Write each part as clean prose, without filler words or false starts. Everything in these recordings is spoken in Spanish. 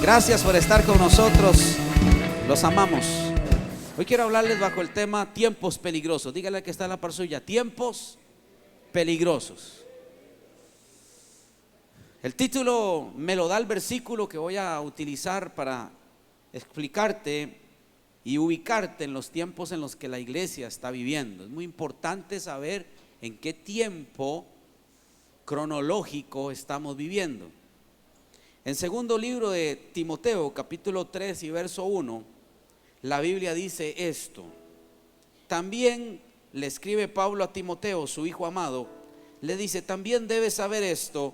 Gracias por estar con nosotros. Los amamos. Hoy quiero hablarles bajo el tema tiempos peligrosos. Dígale que está en la par suya, tiempos peligrosos. El título me lo da el versículo que voy a utilizar para explicarte y ubicarte en los tiempos en los que la iglesia está viviendo. Es muy importante saber en qué tiempo cronológico estamos viviendo. En segundo libro de Timoteo, capítulo 3 y verso 1, la Biblia dice esto. También le escribe Pablo a Timoteo, su hijo amado, le dice: también debes saber esto,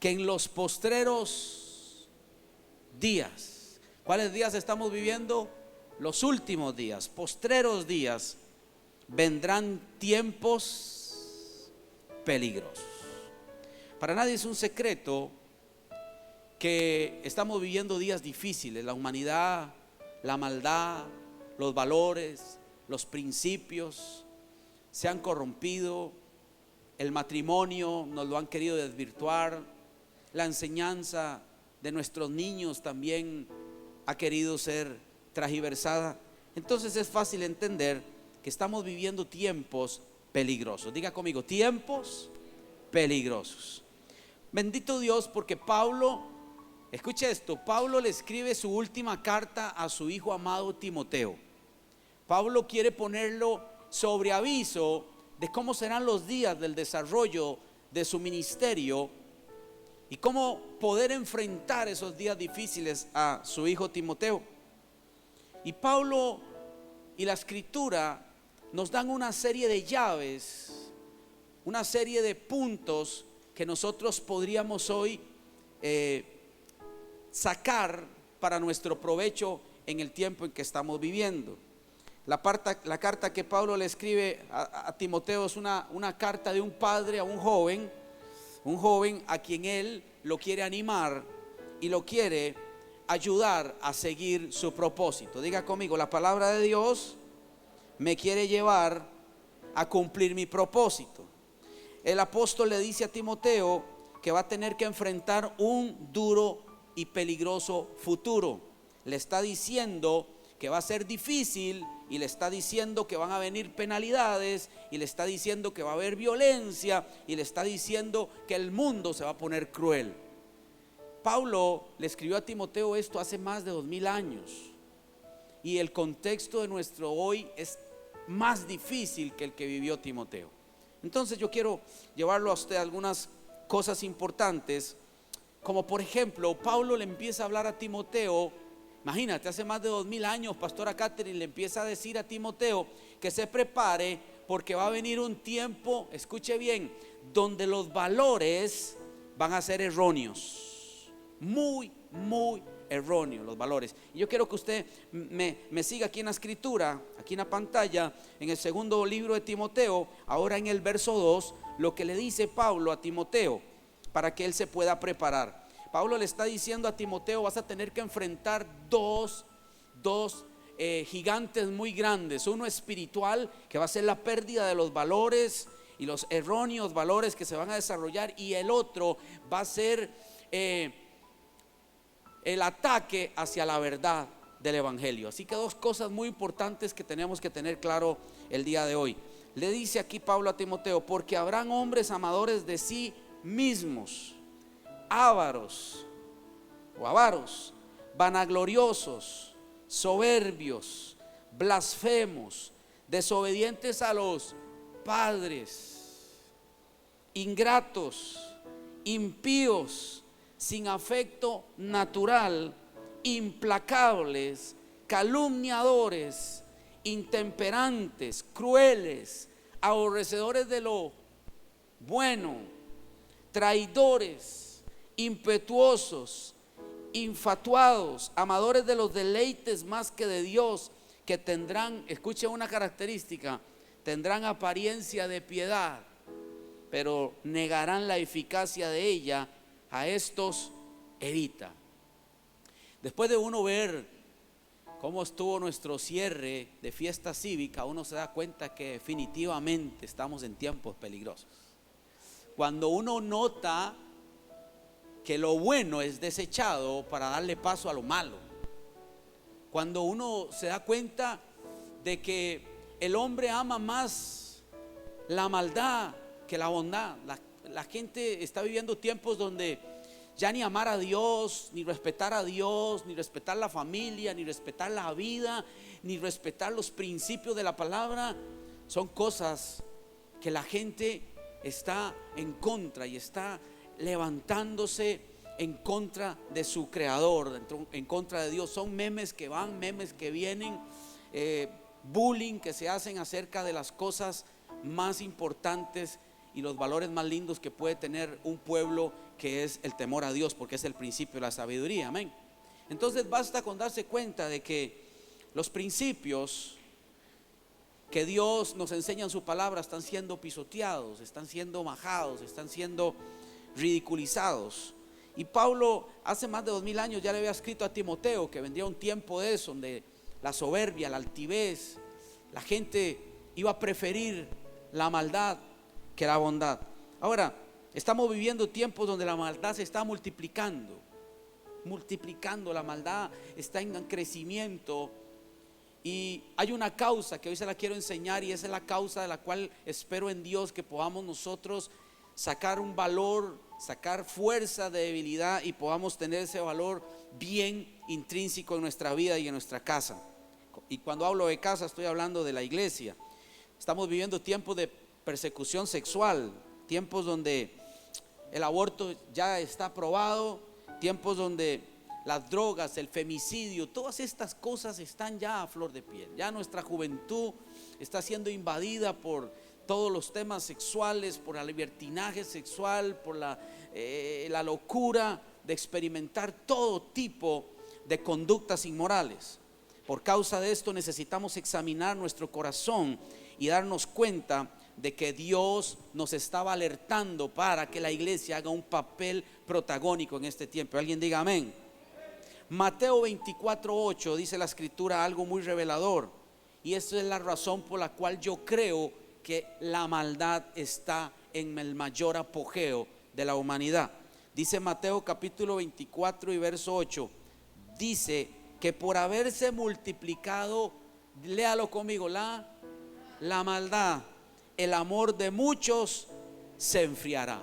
que en los postreros días. ¿Cuáles días estamos viviendo? Los últimos días, postreros días, vendrán tiempos peligrosos. Para nadie es un secreto que estamos viviendo días difíciles. La humanidad, la maldad, los valores, los principios se han corrompido. El matrimonio nos lo han querido desvirtuar. La enseñanza de nuestros niños también ha querido ser transversada. Entonces es fácil entender que estamos viviendo tiempos peligrosos. Diga conmigo, tiempos peligrosos. Bendito Dios, porque Pablo, escuche esto, Pablo le escribe su última carta a su hijo amado Timoteo. Pablo quiere ponerlo sobre aviso de cómo serán los días del desarrollo de su ministerio y cómo poder enfrentar esos días difíciles a su hijo Timoteo. Y Pablo y la Escritura nos dan una serie de llaves, una serie de puntos que nosotros podríamos hoy sacar para nuestro provecho en el tiempo en que estamos viviendo. La carta que Pablo le escribe a Timoteo es una carta de un padre a un joven a quien él lo quiere animar y lo quiere ayudar a seguir su propósito. Diga conmigo, la palabra de Dios me quiere llevar a cumplir mi propósito. El apóstol le dice a Timoteo que va a tener que enfrentar un duro y peligroso futuro. Le está diciendo que va a ser difícil y le está diciendo que van a venir penalidades y le está diciendo que va a haber violencia y le está diciendo que el mundo se va a poner cruel. Pablo le escribió a Timoteo esto hace más de 2000 años y el contexto de nuestro hoy es más difícil que el que vivió Timoteo. Entonces yo quiero llevarlo a usted a algunas cosas importantes, como por ejemplo, Pablo le empieza a hablar a Timoteo. Imagínate, hace más de 2000 años, pastora Catherine le empieza a decir a Timoteo que se prepare porque va a venir un tiempo, escuche bien, donde los valores van a ser erróneos, muy erróneos los valores. Y yo quiero que usted me siga aquí en la escritura, aquí en la pantalla, en el segundo libro de Timoteo, ahora en el verso 2, lo que le dice Pablo a Timoteo para que él se pueda preparar. Pablo le está diciendo a Timoteo: vas a tener que enfrentar dos gigantes muy grandes. Uno espiritual, que va a ser la pérdida de los valores y los erróneos valores que se van a desarrollar, y el otro va a ser el ataque hacia la verdad del evangelio. Así que dos cosas muy importantes que tenemos que tener claro el día de hoy. Le dice aquí Pablo a Timoteo: porque habrán hombres amadores de sí mismos, avaros, vanagloriosos, soberbios, blasfemos, desobedientes a los padres, ingratos, impíos, sin afecto natural, implacables, calumniadores, intemperantes, crueles, aborrecedores de lo bueno, traidores, impetuosos, infatuados, amadores de los deleites más que de Dios, que tendrán, escuche una característica, tendrán apariencia de piedad, pero negarán la eficacia de ella. A estos evita. Después de uno ver cómo estuvo nuestro cierre de fiesta cívica, uno se da cuenta que definitivamente estamos en tiempos peligrosos. Cuando uno nota que lo bueno es desechado para darle paso a lo malo. Cuando uno se da cuenta de que el hombre ama más la maldad que la bondad. La gente está viviendo tiempos donde ya ni amar a Dios, ni respetar a Dios, ni respetar la familia, ni respetar la vida, ni respetar los principios de la palabra, son cosas que la gente está en contra y está levantándose en contra de su creador, en contra de Dios. Son memes que van, memes que vienen, bullying que se hacen acerca de las cosas más importantes y los valores más lindos que puede tener un pueblo, que es el temor a Dios, porque es el principio de la sabiduría. Amén. Entonces basta con darse cuenta de que los principios que Dios nos enseña en su palabra están siendo pisoteados, están siendo majados, están siendo ridiculizados. Y Pablo hace más de 2000 años ya le había escrito a Timoteo que vendría un tiempo de eso, donde la soberbia, la altivez, la gente iba a preferir la maldad que la bondad. Ahora, estamos viviendo tiempos donde la maldad se está multiplicando, la maldad está en crecimiento. Y hay una causa que hoy se la quiero enseñar, y esa es la causa de la cual espero en Dios que podamos nosotros sacar un valor, sacar fuerza de debilidad, y podamos tener ese valor bien intrínseco en nuestra vida y en nuestra casa. Y cuando hablo de casa estoy hablando de la iglesia. Estamos viviendo tiempos de persecución sexual, tiempos donde el aborto ya está aprobado, tiempos donde las drogas, el femicidio, todas estas cosas están ya a flor de piel. Ya nuestra juventud está siendo invadida por todos los temas sexuales, por el libertinaje sexual, por la locura de experimentar todo tipo de conductas inmorales. Por causa de esto necesitamos examinar nuestro corazón y darnos cuenta de que Dios nos estaba alertando para que la iglesia haga un papel protagónico en este tiempo. Alguien diga amén. Mateo 24:8 dice la escritura algo muy revelador, y esta es la razón por la cual yo creo que la maldad está en el mayor apogeo de la humanidad. Dice Mateo capítulo 24 y verso 8, dice que por haberse multiplicado, léalo conmigo, la maldad, el amor de muchos se enfriará.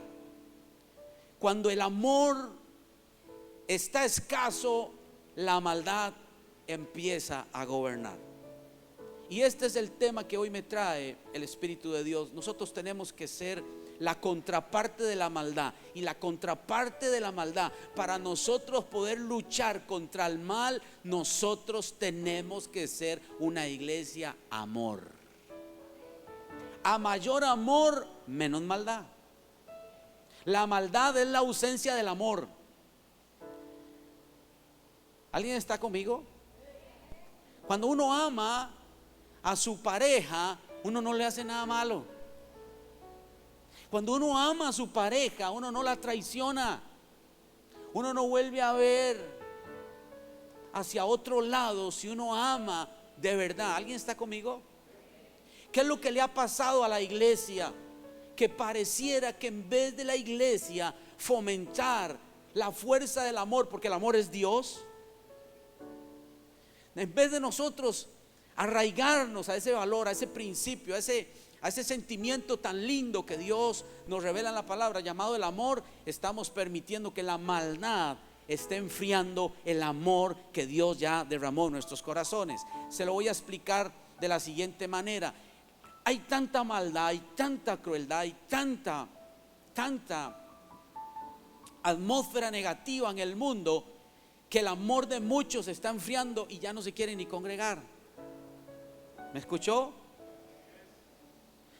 Cuando el amor está escaso, la maldad empieza a gobernar. Y este es el tema que hoy me trae el Espíritu de Dios. Nosotros tenemos que ser la contraparte de la maldad. Y la contraparte de la maldad, para nosotros poder luchar contra el mal, nosotros tenemos que ser una iglesia amor. A mayor amor, menos maldad. La maldad es la ausencia del amor. ¿Alguien está conmigo? Cuando uno ama a su pareja, uno no le hace nada malo. Cuando uno ama a su pareja, uno no la traiciona. Uno no vuelve a ver hacia otro lado si uno ama de verdad. ¿Alguien está conmigo? ¿Qué es lo que le ha pasado a la iglesia? Que pareciera que en vez de la iglesia fomentar la fuerza del amor, porque el amor es Dios, en vez de nosotros arraigarnos a ese valor, a ese principio, a ese sentimiento tan lindo que Dios nos revela en la palabra llamado el amor, estamos permitiendo que la maldad esté enfriando el amor que Dios ya derramó en nuestros corazones. Se lo voy a explicar de la siguiente manera. Hay tanta maldad, hay tanta crueldad, hay tanta atmósfera negativa en el mundo, que el amor de muchos se está enfriando y ya no se quieren ni congregar. ¿Me escuchó?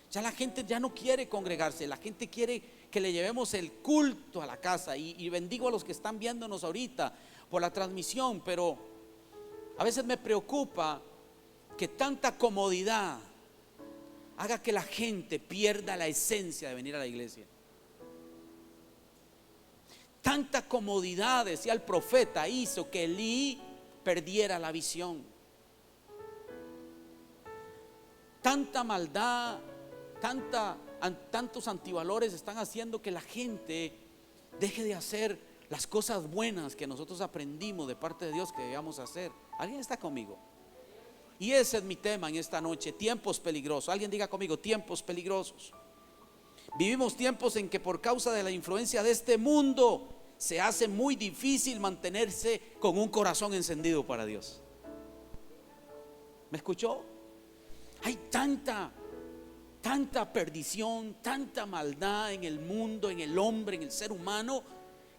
Ya la gente ya no quiere congregarse, la gente quiere que le llevemos el culto a la casa. Y bendigo a los que están viéndonos ahorita por la transmisión, pero a veces me preocupa que tanta comodidad haga que la gente pierda la esencia de venir a la iglesia. Tanta comodidad, decía el profeta, hizo que Elí perdiera la visión. Tanta maldad, tantos antivalores están haciendo que la gente deje de hacer las cosas buenas que nosotros aprendimos de parte de Dios que debíamos hacer. ¿Alguien está conmigo? Y ese es mi tema en esta noche, tiempos peligrosos. Alguien diga conmigo, tiempos peligrosos. Vivimos tiempos en que por causa de la influencia de este mundo se hace muy difícil mantenerse con un corazón encendido para Dios. ¿Me escuchó? Hay tanta perdición, tanta maldad en el mundo, en el hombre, en el ser humano,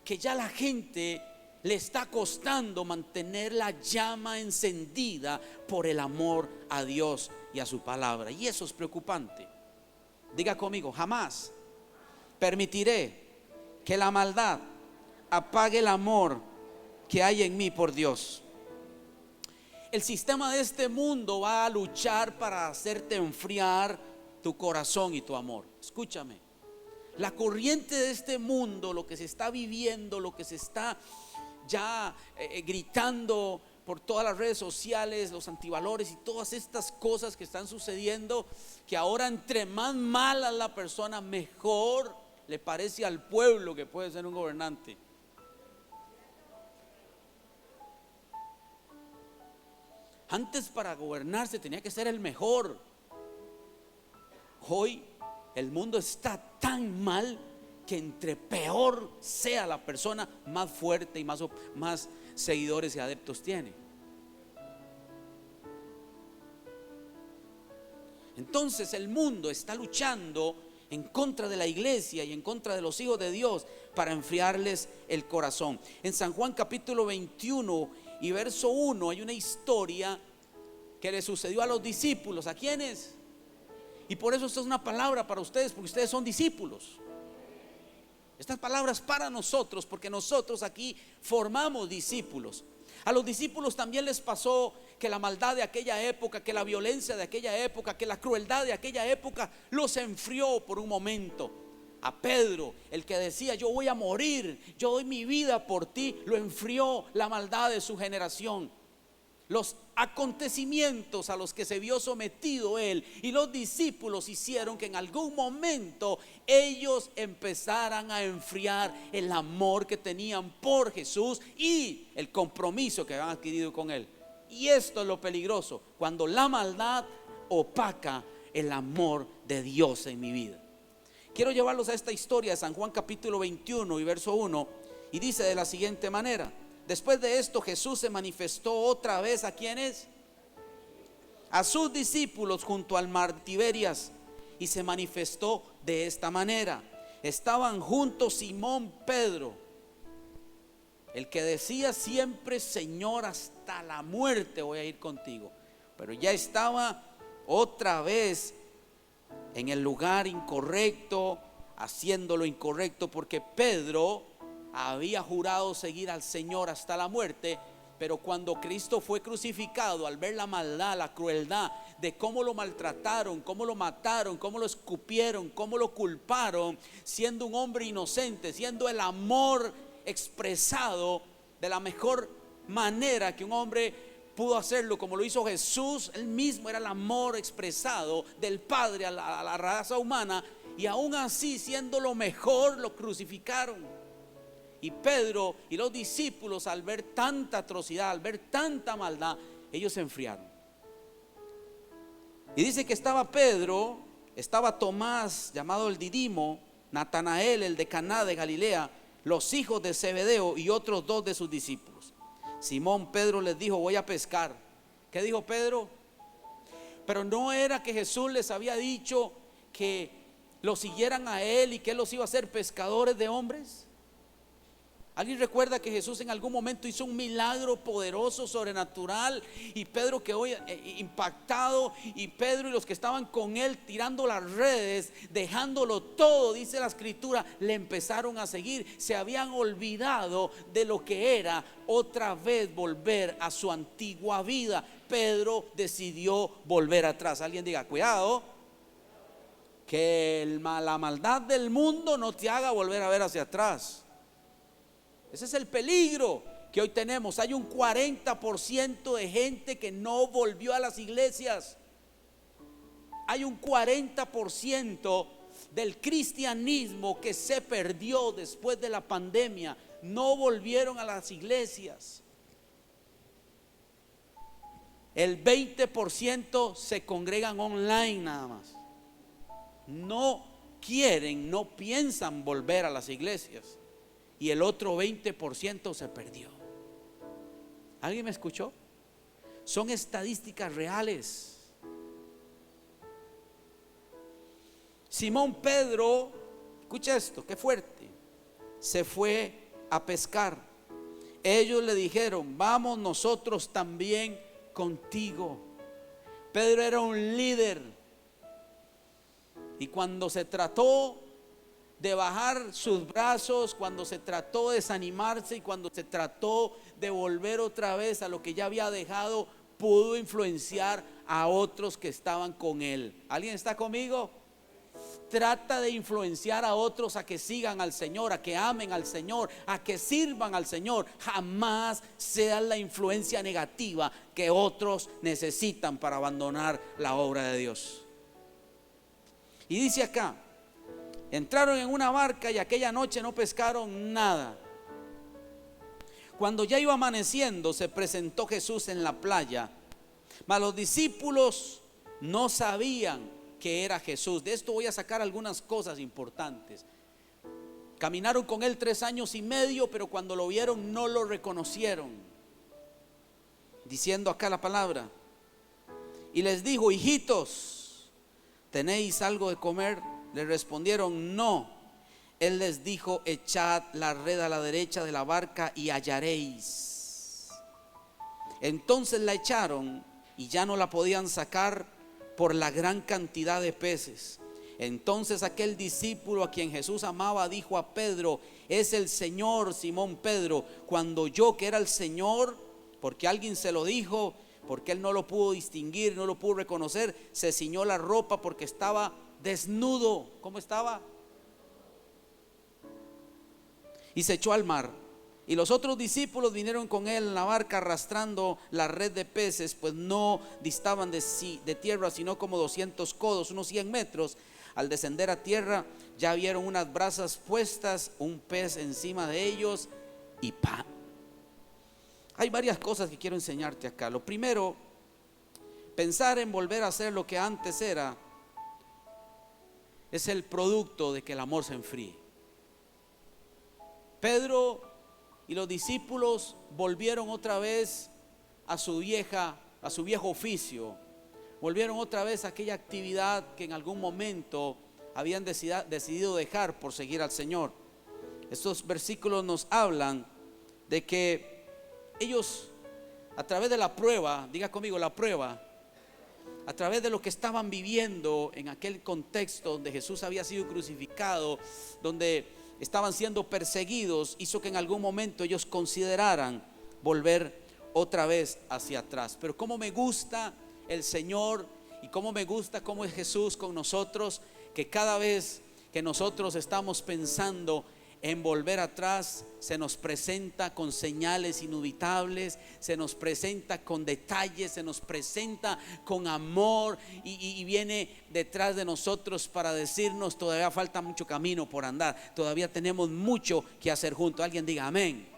que ya la gente le está costando mantener la llama encendida por el amor a Dios y a su palabra. Y eso es preocupante. Diga conmigo, jamás permitiré que la maldad apague el amor que hay en mí por Dios. El sistema de este mundo va a luchar para hacerte enfriar tu corazón y tu amor. Escúchame, la corriente de este mundo, lo que se está viviendo, lo que se está ya gritando por todas las redes sociales, los antivalores y todas estas cosas que están sucediendo, que ahora entre más mala la persona, mejor le parece al pueblo que puede ser un gobernante. Antes, para gobernarse tenía que ser el mejor. Hoy el mundo está tan mal que entre peor sea la persona, más fuerte y más seguidores y adeptos tiene. Entonces el mundo está luchando en contra de la iglesia y en contra de los hijos de Dios para enfriarles el corazón. En San Juan capítulo 21 y verso 1 hay una historia que le sucedió a los discípulos. ¿A quiénes? Y por eso esto es una palabra para ustedes, porque ustedes son discípulos. Estas palabras para nosotros, porque nosotros aquí formamos discípulos. A los discípulos también les pasó que la maldad de aquella época, que la violencia de aquella época, que la crueldad de aquella época los enfrió por un momento. A Pedro, el que decía yo voy a morir, yo doy mi vida por ti, lo enfrió la maldad de su generación. Los acontecimientos a los que se vio sometido él y los discípulos hicieron que en algún momento ellos empezaran a enfriar el amor que tenían por Jesús y el compromiso que habían adquirido con él. Y esto es lo peligroso, cuando la maldad opaca el amor de Dios en mi vida. Quiero llevarlos a esta historia de San Juan capítulo 21 y verso 1, y dice de la siguiente manera: después de esto Jesús se manifestó otra vez ¿a quiénes? A sus discípulos junto al mar Tiberias, y se manifestó de esta manera. Estaban juntos Simón Pedro, el que decía siempre Señor, hasta la muerte voy a ir contigo, pero ya estaba otra vez en el lugar incorrecto, haciendo lo incorrecto, porque Pedro había jurado seguir al Señor hasta la muerte. Pero cuando Cristo fue crucificado, al ver la maldad, la crueldad de cómo lo maltrataron, cómo lo mataron, cómo lo escupieron, cómo lo culparon, siendo un hombre inocente, siendo el amor expresado de la mejor manera que un hombre pudo hacerlo, como lo hizo Jesús, él mismo era el amor expresado del Padre a la raza humana, y aún así, siendo lo mejor, lo crucificaron. Y Pedro y los discípulos, al ver tanta atrocidad, al ver tanta maldad, ellos se enfriaron. Y dice que estaba Pedro, estaba Tomás, llamado el Didimo, Natanael, el de Caná de Galilea, los hijos de Zebedeo y otros dos de sus discípulos. Simón Pedro les dijo: voy a pescar. ¿Qué dijo Pedro? Pero no era que Jesús les había dicho que lo siguieran a él y que él los iba a hacer pescadores de hombres. ¿Alguien recuerda que Jesús en algún momento hizo un milagro poderoso, sobrenatural, y Pedro quedó impactado, y Pedro y los que estaban con él tirando las redes, dejándolo todo, dice la escritura, le empezaron a seguir? Se habían olvidado de lo que era otra vez volver a su antigua vida. Pedro decidió volver atrás. Alguien diga cuidado, que la maldad del mundo no te haga volver a ver hacia atrás. Ese es el peligro que hoy tenemos. Hay un 40% de gente que no volvió a las iglesias. Hay un 40% del cristianismo que se perdió después de la pandemia. no volvieron a las iglesias. El 20% se congregan online nada más. No quieren, no piensan volver a las iglesias. Y el otro 20% se perdió. ¿Alguien me escuchó? Son estadísticas reales. Simón Pedro, escucha esto, qué fuerte, se fue a pescar. Ellos le dijeron: vamos nosotros también contigo. Pedro era un líder, y cuando se trató de bajar sus brazos, cuando se trató de desanimarse y cuando se trató de volver otra vez a lo que ya había dejado, pudo influenciar a otros que estaban con él. ¿Alguien está conmigo? Trata de influenciar a otros a que sigan al Señor, a que amen al Señor, a que sirvan al Señor. Jamás sea la influencia negativa que otros necesitan para abandonar la obra de Dios. Y dice acá: entraron en una barca y aquella noche no pescaron nada. Cuando ya iba amaneciendo, se presentó Jesús en la playa, mas los discípulos no sabían que era Jesús. De esto voy a sacar algunas cosas importantes. Caminaron con él 3 años y medio, pero cuando lo vieron no lo reconocieron. Diciendo acá la palabra: y les dijo: hijitos, ¿tenéis algo de comer? Le respondieron: no. Él les dijo: echad la red a la derecha de la barca y hallaréis. Entonces la echaron y ya no la podían sacar por la gran cantidad de peces. Entonces aquel discípulo a quien Jesús amaba dijo a Pedro: es el Señor. Simón Pedro, cuando oyó que era el Señor, porque alguien se lo dijo, porque él no lo pudo distinguir, no lo pudo reconocer, se ciñó la ropa porque estaba desnudo. ¿Cómo estaba? Y se echó al mar. Y los otros discípulos vinieron con él en la barca arrastrando la red de peces, pues no distaban de tierra sino como 200 codos, unos 100 metros. Al descender a tierra ya vieron unas brasas puestas, un pez encima de ellos y pan. Hay varias cosas que quiero enseñarte acá. Lo primero, pensar en volver a hacer lo que antes era es el producto de que el amor se enfríe. Pedro y los discípulos volvieron otra vez a su viejo oficio. Volvieron otra vez a aquella actividad que en algún momento habían decidido dejar por seguir al Señor. Estos versículos nos hablan de que ellos, a través de la prueba, diga conmigo la prueba, a través de lo que estaban viviendo en aquel contexto donde Jesús había sido crucificado, donde estaban siendo perseguidos, hizo que en algún momento ellos consideraran volver otra vez hacia atrás. Pero cómo me gusta el Señor y cómo me gusta cómo es Jesús con nosotros, que cada vez que nosotros estamos pensando en volver atrás, se nos presenta con señales indubitables, se nos presenta con detalles, se nos presenta con amor y viene detrás de nosotros para decirnos: todavía falta mucho camino por andar, todavía tenemos mucho que hacer juntos. Alguien diga amén.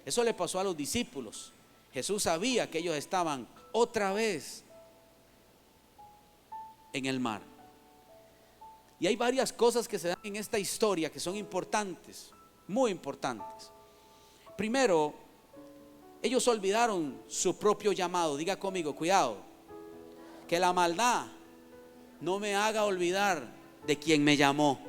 Eso le pasó a los discípulos. Jesús sabía que ellos estaban otra vez en el mar. Y hay varias cosas que se dan en esta historia que son importantes, muy importantes. Primero, ellos olvidaron su propio llamado. Diga conmigo, cuidado, que la maldad no me haga olvidar de quien me llamó.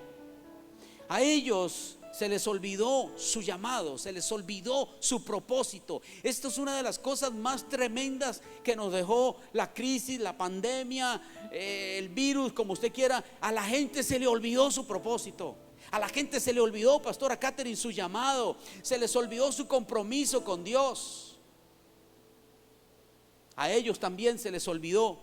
A ellos se les olvidó su llamado, se les olvidó su propósito. Esto es una de las cosas más tremendas que nos dejó la crisis, la pandemia, el virus, como usted quiera. A la gente se le olvidó su propósito. A la gente se le olvidó, pastora Catherine, su llamado. Se les olvidó su compromiso con Dios. A ellos también se les olvidó,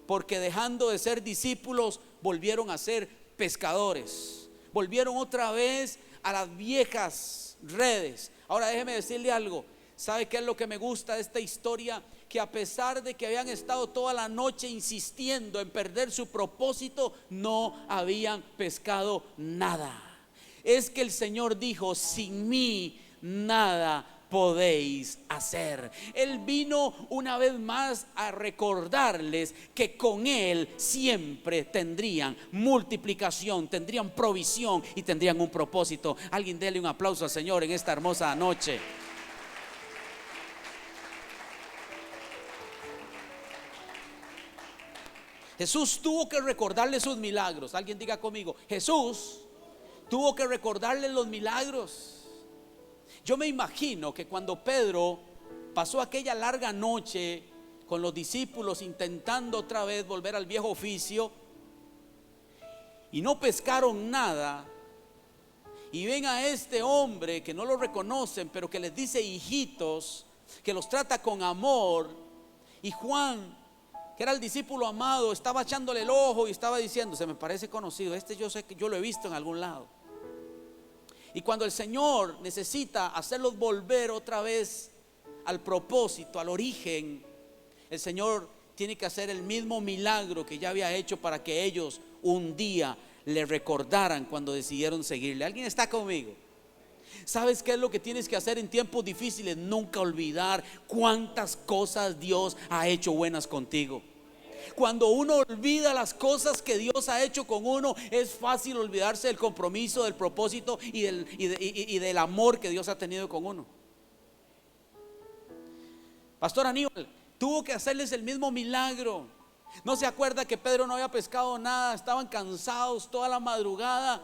porque dejando de ser discípulos volvieron a ser pescadores. Volvieron otra vez a las viejas redes. Ahora déjeme decirle algo. ¿Sabe qué es lo que me gusta de esta historia? Que a pesar de que habían estado toda la noche insistiendo en perder su propósito, no habían pescado nada. Es que el Señor dijo: sin mí nada podéis hacer. Él vino una vez más a recordarles que con Él siempre tendrían multiplicación, tendrían provisión y tendrían un propósito. Alguien dele un aplauso al Señor en esta hermosa noche. Jesús tuvo que recordarle sus milagros. Alguien diga conmigo, Jesús tuvo que recordarle los milagros. Yo me imagino que cuando Pedro pasó aquella larga noche con los discípulos intentando otra vez volver al viejo oficio y no pescaron nada, y ven a este hombre que no lo reconocen, pero que les dice hijitos, que los trata con amor, y Juan, que era el discípulo amado, estaba echándole el ojo y estaba diciendo, se me parece conocido, este yo sé que yo lo he visto en algún lado. Y cuando el Señor necesita hacerlos volver otra vez al propósito, al origen, el Señor tiene que hacer el mismo milagro que ya había hecho para que ellos un día le recordaran cuando decidieron seguirle. ¿Alguien está conmigo? ¿Sabes qué es lo que tienes que hacer en tiempos difíciles? Nunca olvidar cuántas cosas Dios ha hecho buenas contigo. Cuando uno olvida las cosas que Dios ha hecho con uno, es fácil olvidarse del compromiso, del propósito y del amor que Dios ha tenido con uno. Pastor Aníbal tuvo que hacerles el mismo milagro. ¿No se acuerda que Pedro no había pescado nada? Estaban cansados toda la madrugada,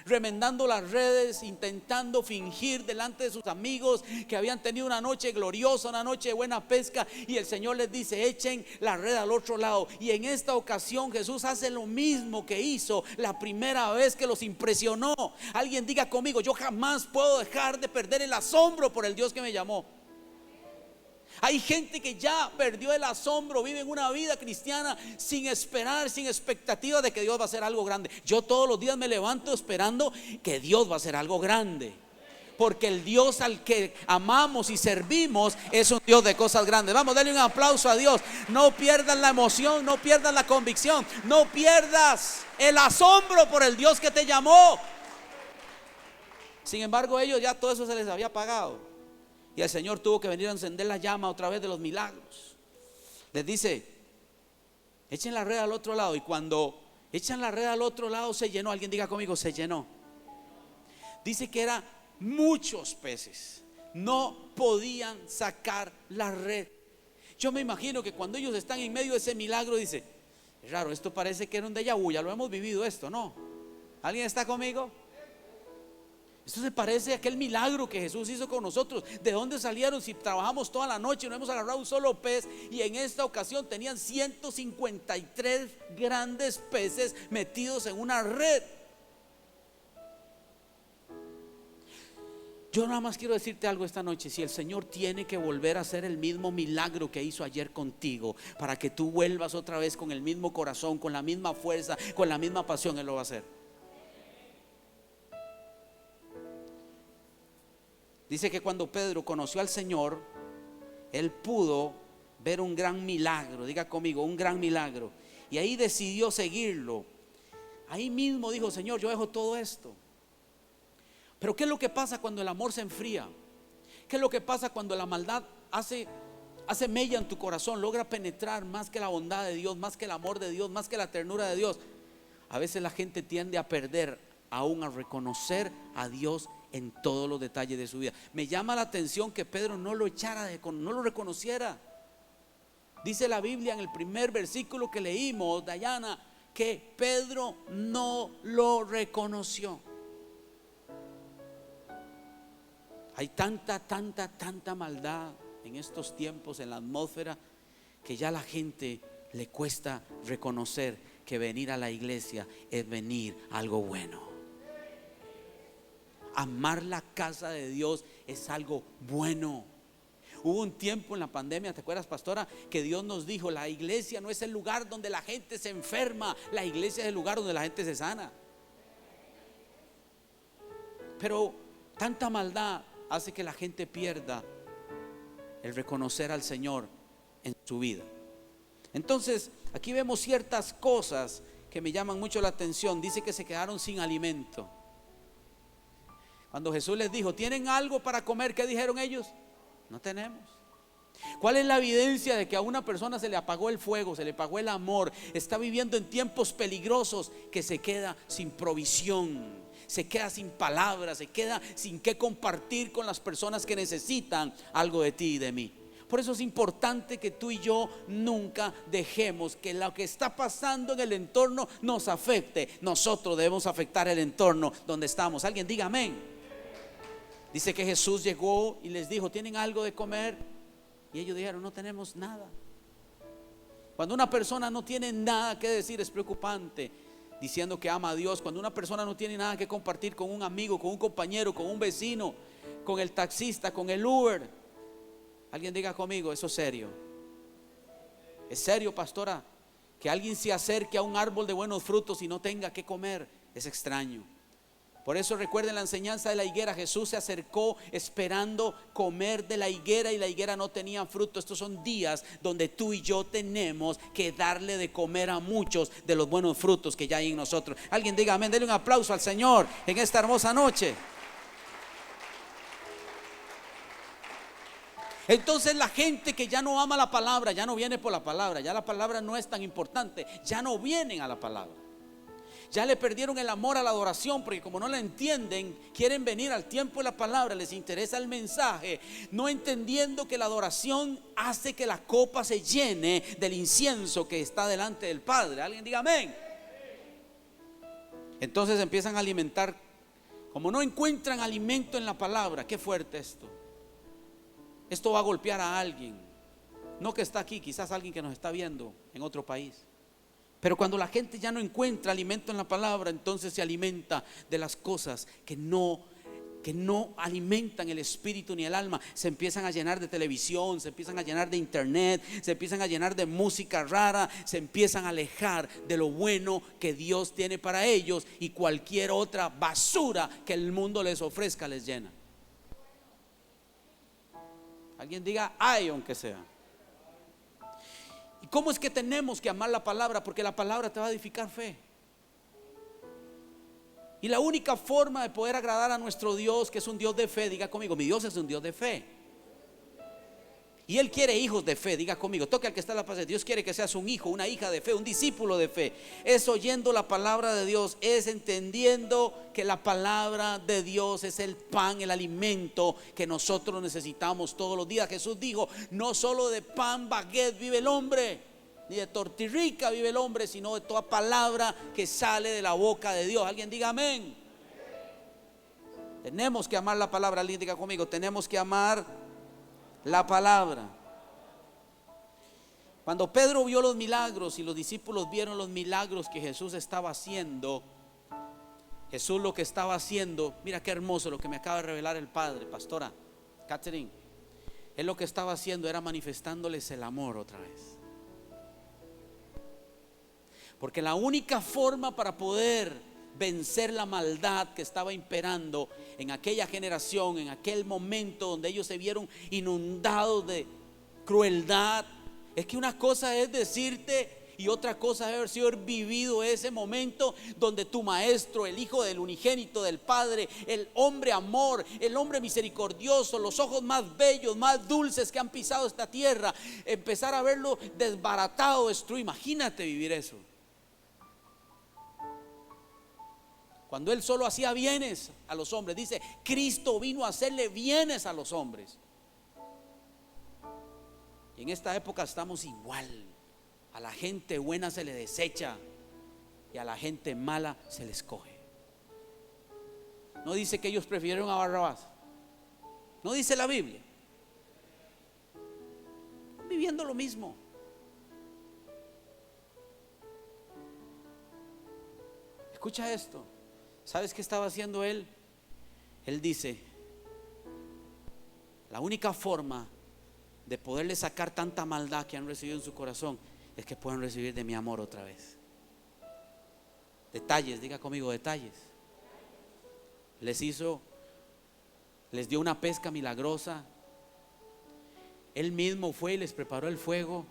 remendando las redes, intentando fingir delante de sus amigos que habían tenido una noche gloriosa, una noche de buena pesca, y el Señor les dice, echen la red al otro lado. Y en esta ocasión Jesús hace lo mismo que hizo la primera vez que los impresionó. Alguien diga conmigo, yo jamás puedo dejar de perder el asombro por el Dios que me llamó. Hay gente que ya perdió el asombro, vive en una vida cristiana sin esperar, sin expectativa de que Dios va a hacer algo grande. Yo todos los días me levanto esperando que Dios va a hacer algo grande, porque el Dios al que amamos y servimos es un Dios de cosas grandes. Vamos, denle un aplauso a Dios. No pierdas la emoción, no pierdas la convicción, no pierdas el asombro por el Dios que te llamó. Sin embargo, ellos ya todo eso se les había apagado. Y el Señor tuvo que venir a encender la llama otra vez de los milagros. Les dice, echen la red al otro lado. Y cuando echan la red al otro lado se llenó. Alguien diga conmigo, se llenó. Dice que eran muchos peces. No podían sacar la red. Yo me imagino que cuando ellos están en medio de ese milagro, dice, es raro, esto parece que era un déjà vu, ya lo hemos vivido esto, ¿no? ¿Alguien está conmigo? Esto se parece a aquel milagro que Jesús hizo con nosotros. ¿De dónde salieron si trabajamos toda la noche y no hemos agarrado un solo pez? Y en esta ocasión tenían 153 grandes peces metidos en una red. Yo nada más quiero decirte algo esta noche. Si el Señor tiene que volver a hacer el mismo milagro que hizo ayer contigo, para que tú vuelvas otra vez con el mismo corazón, con la misma fuerza, con la misma pasión, Él lo va a hacer. Dice que cuando Pedro conoció al Señor, él pudo ver un gran milagro. Diga conmigo, un gran milagro. Y ahí decidió seguirlo. Ahí mismo dijo, Señor, yo dejo todo esto. Pero ¿qué es lo que pasa cuando el amor se enfría? ¿Qué es lo que pasa cuando la maldad hace mella en tu corazón, logra penetrar más que la bondad de Dios, más que el amor de Dios, más que la ternura de Dios? A veces la gente tiende a perder, aún a reconocer a Dios en todos los detalles de su vida. Me llama la atención que Pedro no lo no lo reconociera. Dice la Biblia en el primer versículo que leímos, Dayana, que Pedro no lo reconoció. Hay tanta maldad en estos tiempos en la atmósfera que ya a la gente le cuesta reconocer que venir a la iglesia es venir a algo bueno. Amar la casa de Dios es algo bueno. Hubo un tiempo en la pandemia, ¿te acuerdas, pastora? Que Dios nos dijo, la iglesia no es el lugar donde la gente se enferma, la iglesia es el lugar donde la gente se sana. Pero tanta maldad hace que la gente pierda el reconocer al Señor en su vida. Entonces, aquí vemos ciertas cosas que me llaman mucho la atención. Dice que se quedaron sin alimento. Cuando Jesús les dijo, ¿tienen algo para comer? ¿Qué dijeron ellos? No tenemos. ¿Cuál es la evidencia de que a una persona se le apagó el fuego, se le apagó el amor, está viviendo en tiempos peligrosos? Que se queda sin provisión, se queda sin palabras, se queda sin qué compartir con las personas que necesitan algo de ti y de mí. Por eso es importante que tú y yo nunca dejemos que lo que está pasando en el entorno nos afecte. Nosotros debemos afectar el entorno donde estamos. Alguien diga amén. Dice que Jesús llegó y les dijo, ¿tienen algo de comer? Y ellos dijeron, no tenemos nada. Cuando una persona no tiene nada que decir es preocupante, diciendo que ama a Dios. Cuando una persona no tiene nada que compartir con un amigo, con un compañero, con un vecino, con el taxista, con el Uber. Alguien diga conmigo, eso es serio. Es serio, pastora, que alguien se acerque a un árbol de buenos frutos y no tenga que comer. Es extraño. Por eso recuerden la enseñanza de la higuera. Jesús se acercó esperando comer de la higuera y la higuera no tenía fruto. Estos son días donde tú y yo tenemos que darle de comer a muchos de los buenos frutos que ya hay en nosotros. Alguien diga amén, denle un aplauso al Señor en esta hermosa noche. Entonces la gente que ya no ama la palabra, ya no viene por la palabra, ya la palabra no es tan importante, ya no vienen a la palabra. Ya le perdieron el amor a la adoración, porque como no la entienden, quieren venir al tiempo de la palabra, les interesa el mensaje, no entendiendo que la adoración hace que la copa se llene del incienso que está delante del Padre. Alguien diga amén. Entonces empiezan a alimentar, como no encuentran alimento en la palabra. Qué fuerte esto. Esto va a golpear a alguien, no que está aquí, quizás alguien que nos está viendo en otro país. Pero cuando la gente ya no encuentra alimento en la palabra, entonces se alimenta de las cosas que no alimentan el espíritu ni el alma. Se empiezan a llenar de televisión, se empiezan a llenar de internet, se empiezan a llenar de música rara, se empiezan a alejar de lo bueno que Dios tiene para ellos, y cualquier otra basura que el mundo les ofrezca les llena. Alguien diga ay, aunque sea. ¿Y cómo es que tenemos que amar la palabra? Porque la palabra te va a edificar fe. Y la única forma de poder agradar a nuestro Dios, que es un Dios de fe, diga conmigo, mi Dios es un Dios de fe. Y Él quiere hijos de fe, diga conmigo, toque al que está en la paz. Dios quiere que seas un hijo, una hija de fe, un discípulo de fe. Es oyendo la palabra de Dios, es entendiendo que la palabra de Dios es el pan, el alimento que nosotros necesitamos todos los días. Jesús dijo, no solo de pan, baguette vive el hombre, ni de tortirrica vive el hombre, sino de toda palabra que sale de la boca de Dios. Alguien diga amén. Tenemos que amar la palabra. Alguien diga conmigo, tenemos que amar la palabra. Cuando Pedro vio los milagros y los discípulos vieron los milagros que Jesús estaba haciendo, Jesús lo que estaba haciendo, mira qué hermoso lo que me acaba de revelar el Padre, pastora Catherine. Él lo que estaba haciendo era manifestándoles el amor otra vez. Porque la única forma para poder vencer la maldad que estaba imperando en aquella generación, en aquel momento donde ellos se vieron inundados de crueldad, es que una cosa es decirte y otra cosa es haber sido vivido ese momento donde tu maestro, el hijo del unigénito del Padre, el hombre amor, el hombre misericordioso, los ojos más bellos, más dulces que han pisado esta tierra, empezar a verlo desbaratado, destruido. Imagínate vivir eso. Cuando Él solo hacía bienes a los hombres, dice, Cristo vino a hacerle bienes a los hombres. Y en esta época estamos igual. A la gente buena se le desecha y a la gente mala se le escoge. No dice que ellos prefirieron a Barrabás. No dice la Biblia. Están viviendo lo mismo. Escucha esto. ¿Sabes qué estaba haciendo él? Él dice, la única forma de poderle sacar tanta maldad que han recibido en su corazón es que puedan recibir de mi amor otra vez. Detalles, diga conmigo, detalles. Les dio una pesca milagrosa. Él mismo fue y les preparó el fuego.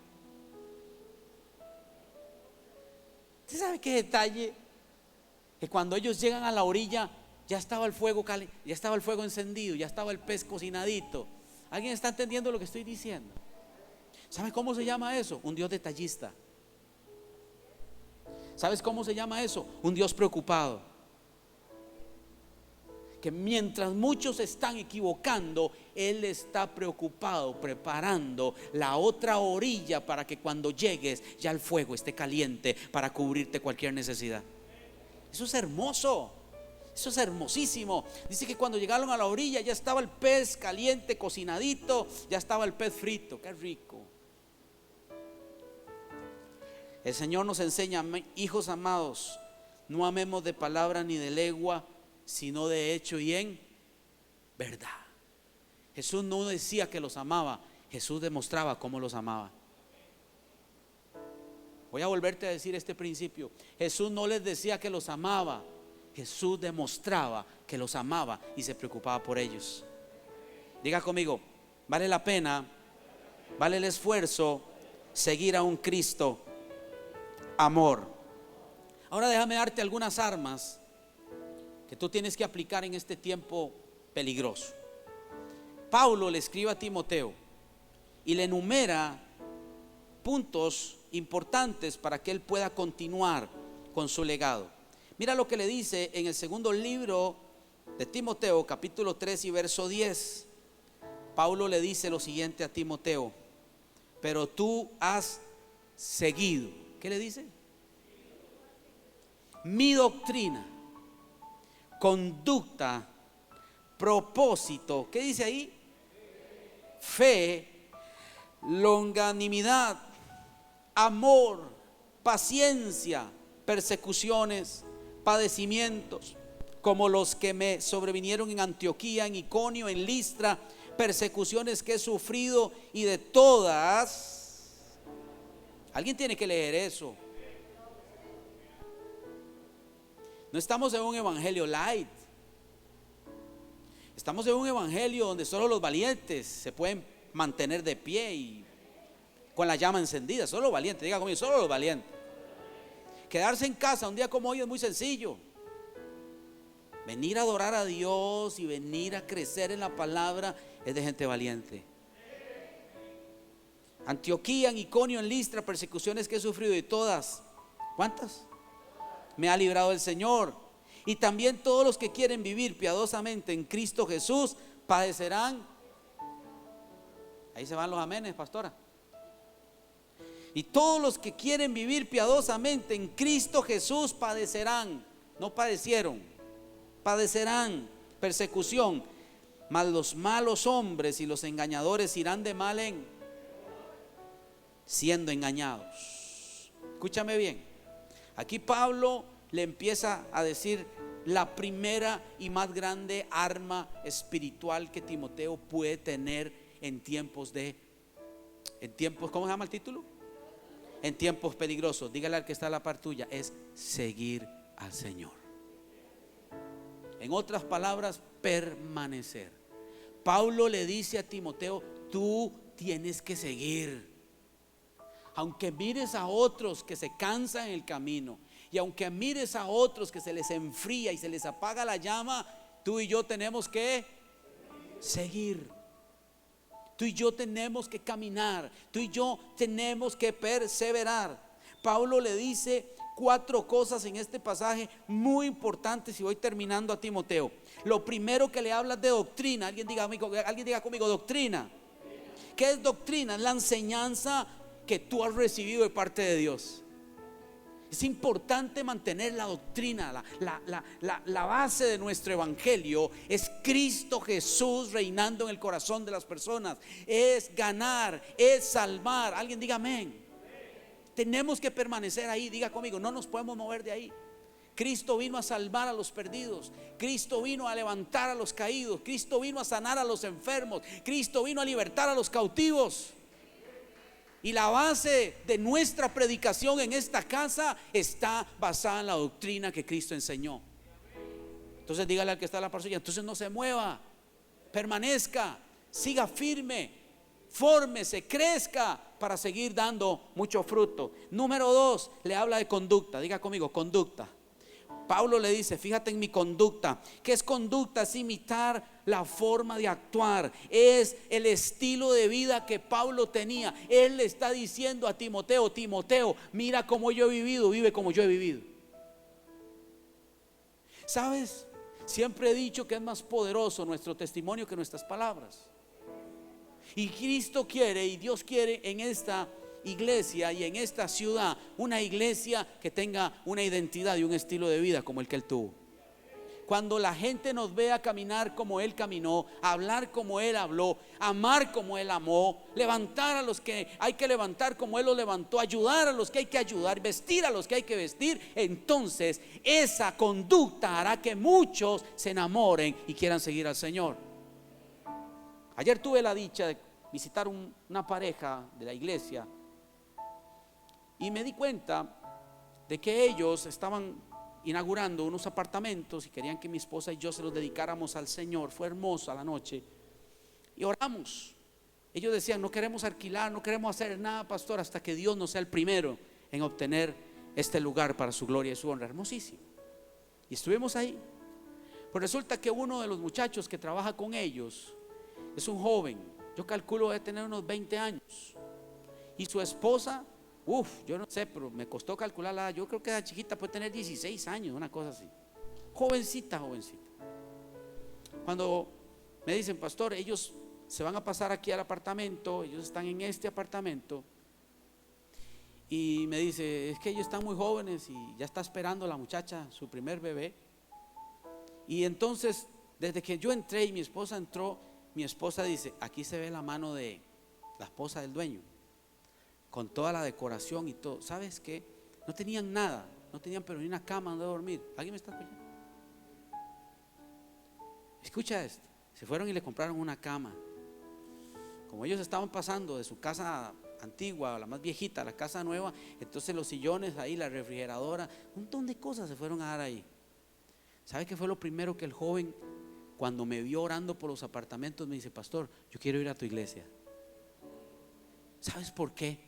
¿Usted sabe qué detalle? Que cuando ellos llegan a la orilla, Ya estaba el fuego ya estaba el fuego encendido, ya estaba el pez cocinadito. ¿Alguien está entendiendo lo que estoy diciendo? ¿Sabes cómo se llama eso? Un Dios detallista. ¿Sabes cómo se llama eso? Un Dios preocupado. Que mientras muchos están equivocando, Él está preocupado, preparando la otra orilla para que cuando llegues ya el fuego esté caliente para cubrirte cualquier necesidad. Eso es hermoso. Eso es hermosísimo. Dice que cuando llegaron a la orilla ya estaba el pez caliente, cocinadito, ya estaba el pez frito. Qué rico. El Señor nos enseña, hijos amados, no amemos de palabra ni de lengua, sino de hecho y en verdad. Jesús no decía que los amaba, Jesús demostraba cómo los amaba. Voy a volverte a decir este principio. Jesús no les decía que los amaba, Jesús demostraba que los amaba y se preocupaba por ellos. Diga conmigo, vale la pena, vale el esfuerzo seguir a un Cristo amor. Ahora déjame darte algunas armas que tú tienes que aplicar en este tiempo peligroso. Pablo le escribe a Timoteo y le enumera puntos importantes para que él pueda continuar con su legado. Mira lo que le dice en el segundo libro de Timoteo, capítulo 3 y verso 10. Pablo le dice lo siguiente a Timoteo: pero tú has seguido, ¿qué le dice? Mi doctrina, conducta, propósito, ¿qué dice ahí? Fe, longanimidad, amor, paciencia, persecuciones, padecimientos, como los que me sobrevinieron en Antioquía, en Iconio, en Listra, persecuciones que he sufrido, y de todas. Alguien tiene que leer eso. No estamos en un evangelio light. Estamos en un evangelio donde solo los valientes se pueden mantener de pie y con la llama encendida. Solo los valientes, diga conmigo, solo los valientes. Quedarse en casa un día como hoy es muy sencillo. Venir a adorar a Dios y venir a crecer en la palabra es de gente valiente. Antioquía, en Iconio, en Listra, persecuciones que he sufrido, y todas. ¿Cuántas? Me ha librado el Señor. Y también todos los que quieren vivir piadosamente en Cristo Jesús padecerán. Ahí se van los amenes, pastora. Y todos los que quieren vivir piadosamente en Cristo Jesús padecerán. No padecieron, padecerán persecución. Mas los malos hombres y los engañadores irán de mal en siendo engañados. Escúchame bien. Aquí Pablo le empieza a decir la primera y más grande arma espiritual que Timoteo puede tener en tiempos, ¿cómo se llama el título? En tiempos peligrosos. Dígale al que está a la par tuya, es seguir al Señor. En otras palabras, permanecer. Pablo le dice a Timoteo, tú tienes que seguir. Aunque mires a otros que se cansan en el camino, y aunque mires a otros que se les enfría y se les apaga la llama, tú y yo tenemos que seguir. Tú y yo tenemos que caminar. Tú y yo tenemos que perseverar. Pablo le dice 4 cosas en este pasaje muy importantes, y voy terminando a Timoteo. Lo primero que le habla de doctrina. Alguien diga conmigo, doctrina. ¿Qué es doctrina? Es la enseñanza que tú has recibido de parte de Dios. Es importante mantener la doctrina. La base de nuestro evangelio es Cristo Jesús reinando en el corazón de las personas. Es ganar, es salvar. Alguien diga amén. Tenemos que permanecer ahí. Diga conmigo, no nos podemos mover de ahí. Cristo vino a salvar a los perdidos. Cristo vino a levantar a los caídos. Cristo vino a sanar a los enfermos. Cristo vino a libertar a los cautivos. Y la base de nuestra predicación en esta casa está basada en la doctrina que Cristo enseñó. Entonces dígale al que está a la par suya, entonces no se mueva, permanezca, siga firme, fórmese, crezca para seguir dando mucho fruto. Número 2, le habla de conducta. Diga conmigo, conducta. Pablo le dice, fíjate en mi conducta. ¿Qué es conducta? Es imitar la forma de actuar, es el estilo de vida que Pablo tenía. Él le está diciendo a Timoteo, Timoteo, mira cómo yo he vivido, vive como yo he vivido. ¿Sabes? Siempre he dicho que es más poderoso nuestro testimonio que nuestras palabras. Y Cristo quiere y Dios quiere en esta iglesia y en esta ciudad una iglesia que tenga una identidad y un estilo de vida como el que Él tuvo. Cuando la gente nos vea caminar como Él caminó, hablar como Él habló, amar como Él amó, levantar a los que hay que levantar como Él los levantó, ayudar a los que hay que ayudar, vestir a los que hay que vestir, entonces esa conducta hará que muchos se enamoren y quieran seguir al Señor. Ayer tuve la dicha de visitar una pareja de la iglesia y me di cuenta de que ellos estaban inaugurando unos apartamentos y querían que mi esposa y yo se los dedicáramos al Señor. Fue hermosa la noche y oramos. Ellos decían, no queremos alquilar, no queremos hacer nada, pastor, hasta que Dios nos sea el primero en obtener este lugar para su gloria y su honra. Hermosísimo. Y estuvimos ahí. Pues resulta que uno de los muchachos que trabaja con ellos es un joven, yo calculo debe tener unos 20 años, y su esposa, yo no sé, pero me costó calcularla. Yo creo que la chiquita puede tener 16 años, una cosa así. Jovencita. Cuando me dicen, pastor, ellos se van a pasar aquí al apartamento, ellos están en este apartamento, y me dice, es que ellos están muy jóvenes y ya está esperando la muchacha su primer bebé. Y entonces, desde que yo entré y mi esposa entró, mi esposa dice, aquí se ve la mano de la esposa del dueño, con toda la decoración y todo. ¿Sabes qué? No tenían nada, no tenían pero ni una cama donde dormir. ¿Alguien me está escuchando? Escucha esto. Se fueron y le compraron una cama. Como ellos estaban pasando de su casa antigua, la más viejita, a la casa nueva, entonces los sillones ahí, la refrigeradora, un montón de cosas se fueron a dar ahí. ¿Sabe qué fue lo primero que el joven, cuando me vio orando por los apartamentos, me dice, pastor, yo quiero ir a tu iglesia? ¿Sabes por qué?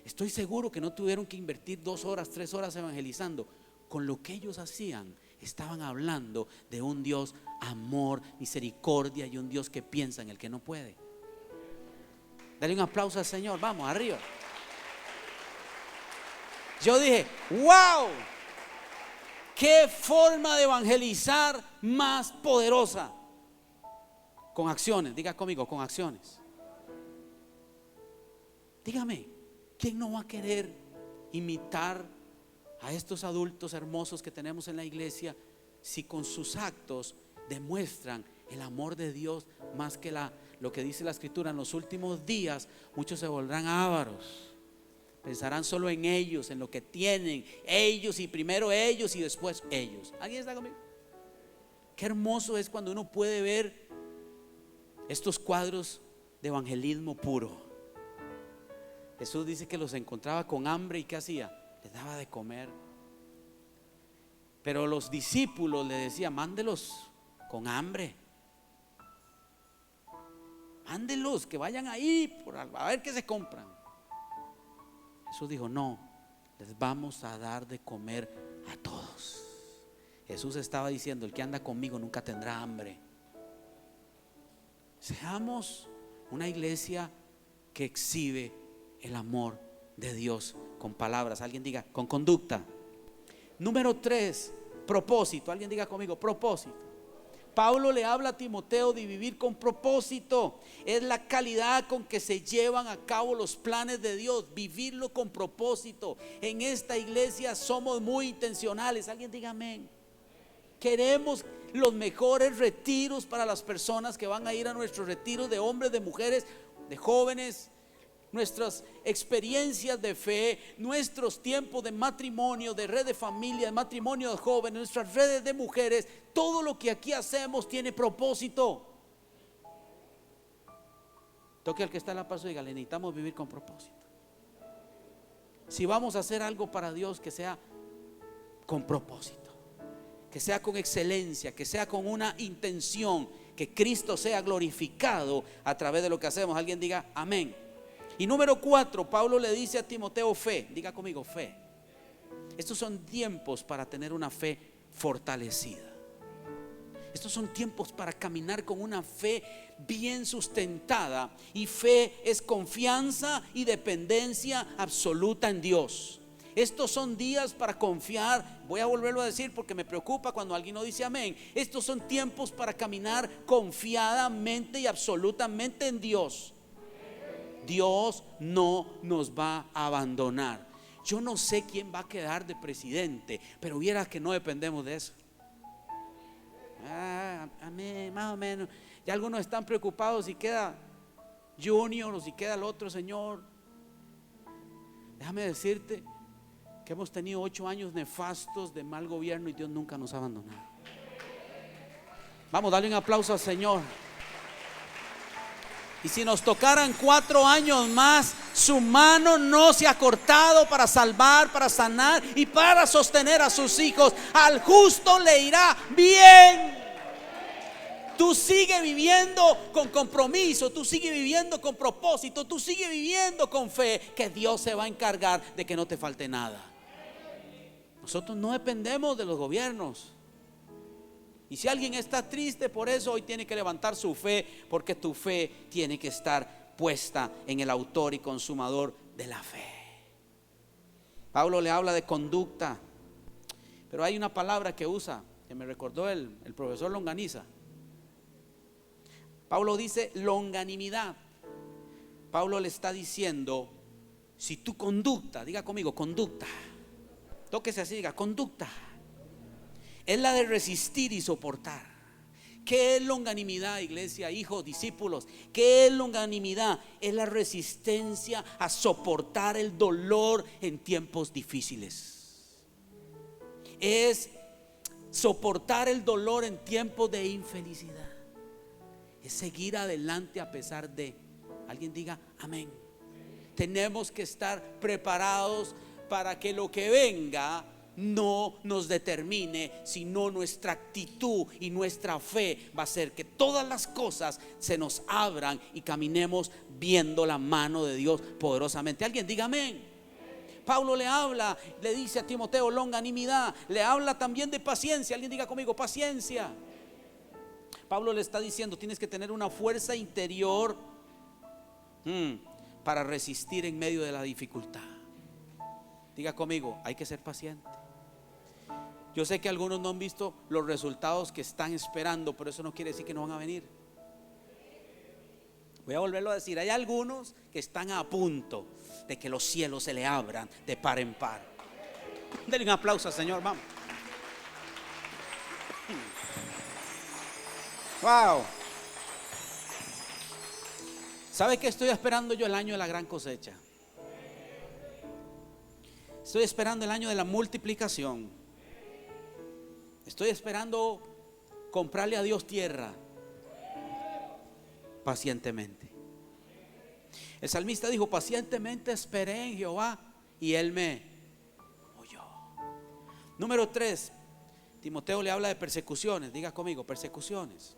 Estoy seguro que no tuvieron que invertir 2 horas, 3 horas evangelizando. Con lo que ellos hacían, estaban hablando de un Dios amor, misericordia y un Dios que piensa en el que no puede. Dale un aplauso al Señor, vamos, arriba. Yo dije, wow, qué forma de evangelizar más poderosa. Con acciones, diga conmigo, con acciones. Dígame, ¿quién no va a querer imitar a estos adultos hermosos que tenemos en la iglesia si con sus actos demuestran el amor de Dios más que lo que dice la escritura? En los últimos días muchos se volverán ávaros, pensarán solo en ellos, en lo que tienen ellos, y primero ellos y después ellos. ¿Alguien está conmigo? Qué hermoso es cuando uno puede ver estos cuadros de evangelismo puro. Jesús dice que los encontraba con hambre y ¿qué hacía? Les daba de comer. Pero los discípulos le decían, mándelos con hambre, mándelos que vayan ahí a ver qué se compran. Jesús dijo, no, les vamos a dar de comer a todos. Jesús estaba diciendo, el que anda conmigo nunca tendrá hambre. Seamos una iglesia que exhibe el amor de Dios con palabras. Alguien diga, con conducta. Número 3, propósito. Alguien diga conmigo, propósito. Pablo le habla a Timoteo de vivir con propósito. Es la calidad con que se llevan a cabo los planes de Dios, vivirlo con propósito. En esta iglesia somos muy intencionales. Alguien diga amén. Queremos los mejores retiros para las personas que van a ir a nuestros retiros, de hombres, de mujeres, de jóvenes. Nuestras experiencias de fe, nuestros tiempos de matrimonio, de red de familia, de matrimonio de jóvenes, nuestras redes de mujeres, todo lo que aquí hacemos tiene propósito. Toque al que está en la paso y diga, necesitamos vivir con propósito. Si vamos a hacer algo para Dios, que sea con propósito, que sea con excelencia, que sea con una intención, que Cristo sea glorificado a través de lo que hacemos. Alguien diga amén. Y número 4, Pablo le dice a Timoteo fe. Diga conmigo, fe. Estos son tiempos para tener una fe fortalecida. Estos son tiempos para caminar con una fe bien sustentada. Y fe es confianza y dependencia absoluta en Dios. Estos son días para confiar. Voy a volverlo a decir porque me preocupa cuando alguien no dice amén. Estos son tiempos para caminar confiadamente y absolutamente en Dios. Dios no nos va a abandonar. Yo no sé quién va a quedar de presidente, pero viera que no dependemos de eso. Amén, más o menos. Ya algunos están preocupados si queda Junior o si queda el otro señor. Déjame decirte que hemos tenido 8 años nefastos de mal gobierno y Dios nunca nos ha abandonado. Vamos, dale un aplauso al Señor. Y si nos tocaran 4 años más, su mano no se ha cortado para salvar, para sanar y para sostener a sus hijos. Al justo le irá bien. Tú sigue viviendo con compromiso, tú sigue viviendo con propósito, tú sigue viviendo con fe, que Dios se va a encargar de que no te falte nada. Nosotros no dependemos de los gobiernos. Y si alguien está triste por eso, hoy tiene que levantar su fe, porque tu fe tiene que estar puesta en el autor y consumador de la fe. Pablo le habla de conducta, pero hay una palabra que usa, que me recordó el profesor Longaniza. Pablo dice longanimidad. Pablo le está diciendo, si tu conducta, diga conmigo, conducta, tóquese así, diga, conducta, es la de resistir y soportar. ¿Qué es longanimidad, iglesia, hijos, discípulos? ¿Qué es longanimidad? Es la resistencia a soportar el dolor en tiempos difíciles. Es soportar el dolor en tiempos de infelicidad. Es seguir adelante a pesar de. Alguien diga amén. Tenemos que estar preparados para que lo que venga no nos determine, sino nuestra actitud y nuestra fe va a hacer que todas las cosas se nos abran y caminemos viendo la mano de Dios poderosamente. Alguien diga amén. Pablo le habla, le dice a Timoteo longanimidad, le habla también de paciencia. Alguien diga conmigo, paciencia. Pablo le está diciendo, tienes que tener una fuerza interior para resistir en medio de la dificultad. Diga conmigo, hay que ser paciente. Yo sé que algunos no han visto los resultados que están esperando, pero eso no quiere decir que no van a venir. Voy a volverlo a decir, hay algunos que están a punto de que los cielos se le abran de par en par. Denle un aplauso al Señor, vamos. Wow. ¿Sabe qué estoy esperando yo? El año de la gran cosecha. Estoy esperando el año de la multiplicación. Estoy esperando comprarle a Dios tierra pacientemente. El salmista dijo, pacientemente esperé en Jehová y Él me oyó. Número 3, Timoteo le habla de persecuciones. Diga conmigo, persecuciones.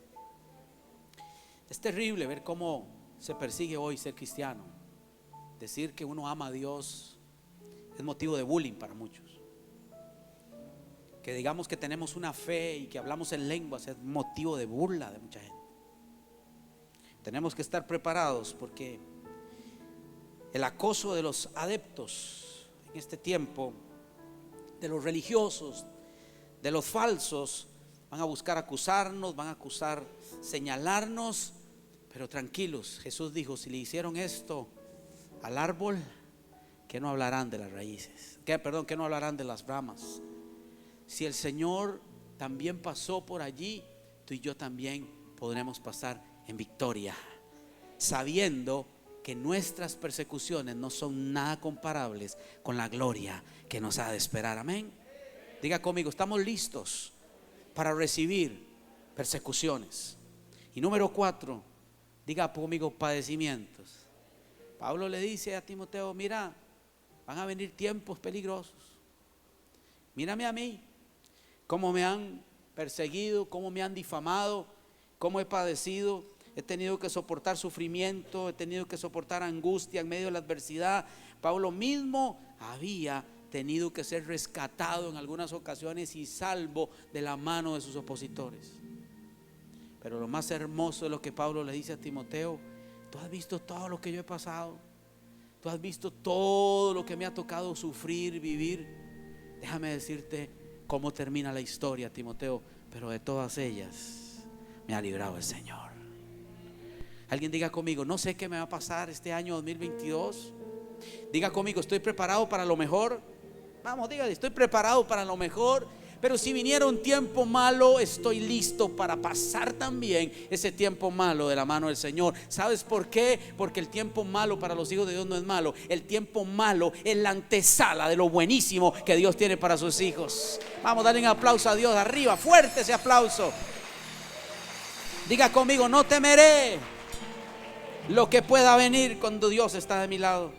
Es terrible ver cómo se persigue hoy ser cristiano. Decir que uno ama a Dios es motivo de bullying para muchos. Que digamos que tenemos una fe y que hablamos en lenguas es motivo de burla de mucha gente. Tenemos que estar preparados porque el acoso de los adeptos en este tiempo, de los religiosos, de los falsos, van a buscar acusarnos, van a acusar, señalarnos. Pero tranquilos, Jesús dijo, si le hicieron esto al árbol, ¿qué no hablarán de las raíces? ¿Qué no hablarán de las ramas? Si el Señor también pasó por allí, tú y yo también podremos pasar en victoria, sabiendo que nuestras persecuciones no son nada comparables con la gloria que nos ha de esperar. Amén. Diga conmigo, estamos listos para recibir persecuciones. Y número 4, diga conmigo, padecimientos. Pablo le dice a Timoteo, mira, van a venir tiempos peligrosos. Mírame a mí, cómo me han perseguido, cómo me han difamado, cómo he padecido. He tenido que soportar sufrimiento, he tenido que soportar angustia en medio de la adversidad. Pablo mismo había tenido que ser rescatado en algunas ocasiones y salvo de la mano de sus opositores. Pero lo más hermoso de lo que Pablo le dice a Timoteo: tú has visto todo lo que yo he pasado, tú has visto todo lo que me ha tocado sufrir, vivir. Déjame decirte cómo termina la historia, Timoteo, pero de todas ellas me ha librado el Señor. Alguien diga conmigo: no sé qué me va a pasar este año 2022. Diga conmigo: estoy preparado para lo mejor. Vamos, diga: estoy preparado para lo mejor. Pero si viniera un tiempo malo, estoy listo para pasar también ese tiempo malo de la mano del Señor. ¿Sabes por qué? Porque el tiempo malo para los hijos de Dios no es malo. El tiempo malo es la antesala de lo buenísimo que Dios tiene para sus hijos. Vamos, dale un aplauso a Dios arriba, fuerte ese aplauso. Diga conmigo: no temeré lo que pueda venir cuando Dios está de mi lado.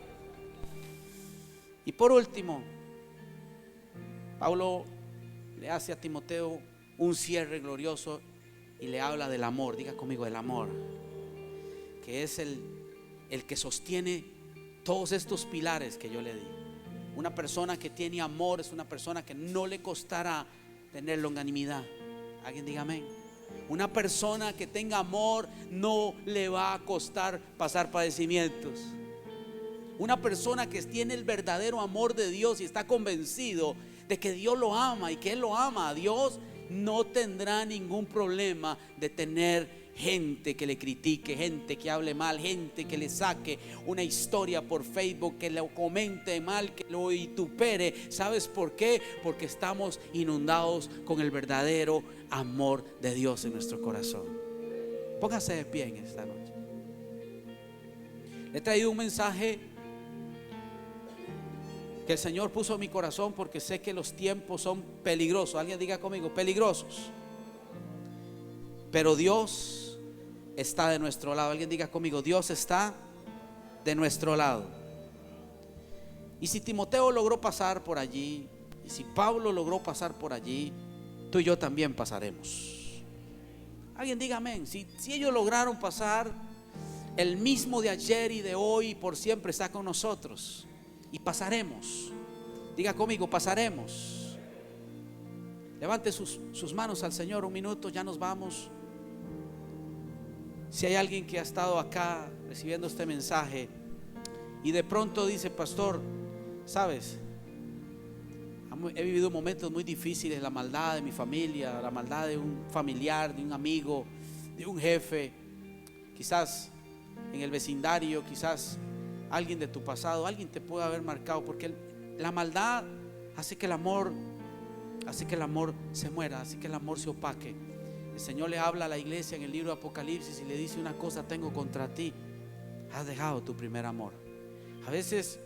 Y por último, Pablo le hace a Timoteo un cierre glorioso y le habla del amor. Diga conmigo: el amor, que es el que sostiene todos estos pilares que yo le di. Una persona que tiene amor es una persona que no le costará tener longanimidad. Alguien diga amén. Una persona que tenga amor no le va a costar pasar padecimientos. Una persona que tiene el verdadero amor de Dios y está convencido de que Dios lo ama y que Él lo ama a Dios, no tendrá ningún problema de tener gente que le critique, gente que hable mal, gente que le saque una historia por Facebook, que lo comente mal, que lo vitupere. ¿Sabes por qué? Porque estamos inundados con el verdadero amor de Dios en nuestro corazón. Póngase de pie en esta noche. Le he traído un mensaje que el Señor puso en mi corazón porque sé que los tiempos son peligrosos. Alguien diga conmigo: peligrosos. Pero Dios está de nuestro lado. Alguien diga conmigo: Dios está de nuestro lado. Y si Timoteo logró pasar por allí, y si Pablo logró pasar por allí, tú y yo también pasaremos. Alguien diga amén. Si ellos lograron pasar, el mismo de ayer y de hoy y por siempre está con nosotros. Y pasaremos. Diga conmigo: pasaremos. Levante sus manos al Señor un minuto, ya nos vamos. Si hay alguien que ha estado acá recibiendo este mensaje y de pronto dice: pastor, sabes, he vivido momentos muy difíciles, la maldad de mi familia, la maldad de un familiar, de un amigo, de un jefe, quizás en el vecindario, quizás alguien de tu pasado, alguien te puede haber marcado, porque la maldad hace que el amor se muera, hace que el amor se opaque. El Señor le habla a la iglesia en el libro de Apocalipsis y le dice: una cosa tengo contra ti, has dejado tu primer amor. A veces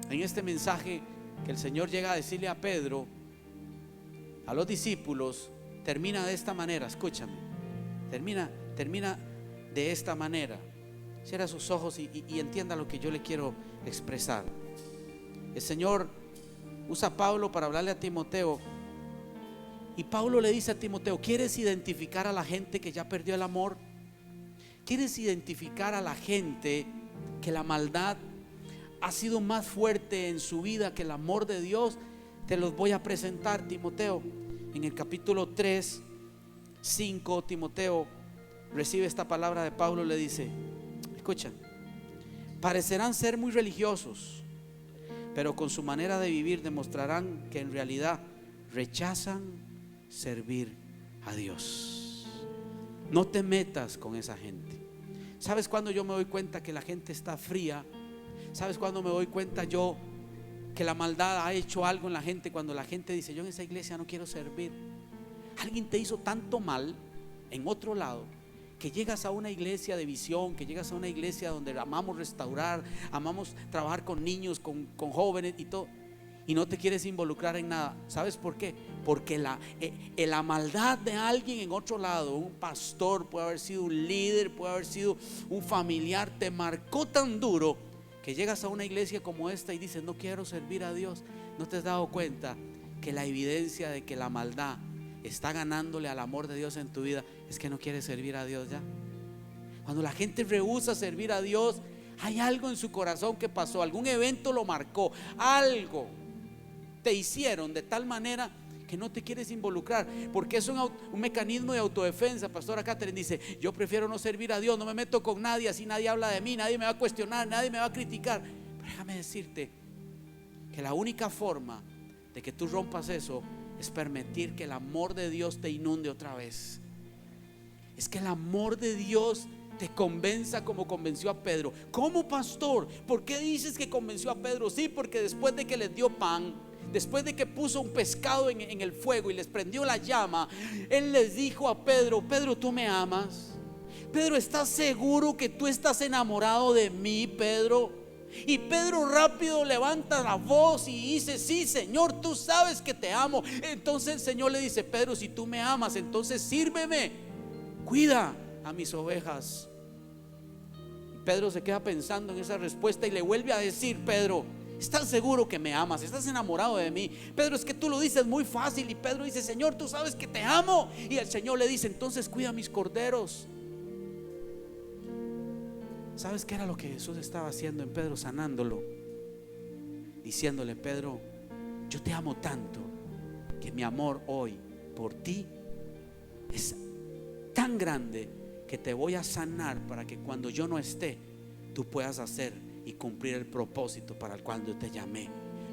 en este mensaje que el Señor llega a decirle a Pedro, a los discípulos, termina de esta manera. Escúchame, termina de esta manera. Cierra sus ojos y entienda lo que yo le quiero expresar. El Señor usa a Pablo para hablarle a Timoteo. Y Pablo le dice a Timoteo: ¿quieres identificar a la gente que ya perdió el amor? ¿Quieres identificar a la gente que la maldad ha sido más fuerte en su vida que el amor de Dios? Te los voy a presentar, Timoteo. En el capítulo 3, 5, Timoteo recibe esta palabra de Pablo. Le dice: escucha, parecerán ser muy religiosos, pero con su manera de vivir demostrarán que en realidad rechazan servir a Dios. No te metas con esa gente. ¿Sabes cuándo yo me doy cuenta que la gente está fría? ¿Sabes cuándo me doy cuenta yo que la maldad ha hecho algo en la gente? Cuando la gente dice: yo en esa iglesia no quiero servir. Alguien te hizo tanto mal en otro lado que llegas a una iglesia de visión, que llegas a una iglesia donde amamos restaurar, amamos trabajar con niños, con jóvenes y todo, y no te quieres involucrar en nada. ¿Sabes por qué? Porque la maldad de alguien en otro lado, un pastor, puede haber sido un líder, puede haber sido un familiar, te marcó tan duro que llegas a una iglesia como esta y dices: no quiero servir a Dios. ¿No te has dado cuenta que la evidencia de que la maldad está ganándole al amor de Dios en tu vida es que no quieres servir a Dios ya? Cuando la gente rehúsa servir a Dios, hay algo en su corazón que pasó, algún evento lo marcó, algo te hicieron de tal manera que no te quieres involucrar, porque es un mecanismo de autodefensa. Pastora Catherine dice: yo prefiero no servir a Dios, no me meto con nadie, así nadie habla de mí, nadie me va a cuestionar, nadie me va a criticar. Pero déjame decirte que la única forma de que tú rompas eso es permitir que el amor de Dios te inunde otra vez. Es que el amor de Dios te convenza como convenció a Pedro. ¿Cómo, pastor? ¿Por qué dices que convenció a Pedro? Sí, porque después de que les dio pan, después de que puso un pescado en el fuego y les prendió la llama, él les dijo a Pedro: Pedro, ¿tú me amas? Pedro, ¿estás seguro que tú estás enamorado de mí, Pedro? Y Pedro rápido levanta la voz y dice: sí, Señor, tú sabes que te amo. Entonces el Señor le dice: Pedro, si tú me amas, entonces sírveme, cuida a mis ovejas. Y Pedro se queda pensando en esa respuesta y le vuelve a decir: Pedro, ¿estás seguro que me amas? ¿Estás enamorado de mí? Pedro, es que tú lo dices muy fácil. Y Pedro dice: Señor, tú sabes que te amo. Y el Señor le dice: entonces cuida mis corderos. ¿Sabes qué era lo que Jesús estaba haciendo en Pedro? Sanándolo, diciéndole: Pedro, yo te amo tanto que mi amor hoy por ti es tan grande que te voy a sanar para que cuando yo no esté, tú puedas hacer y cumplir el propósito para el cual yo te llamé,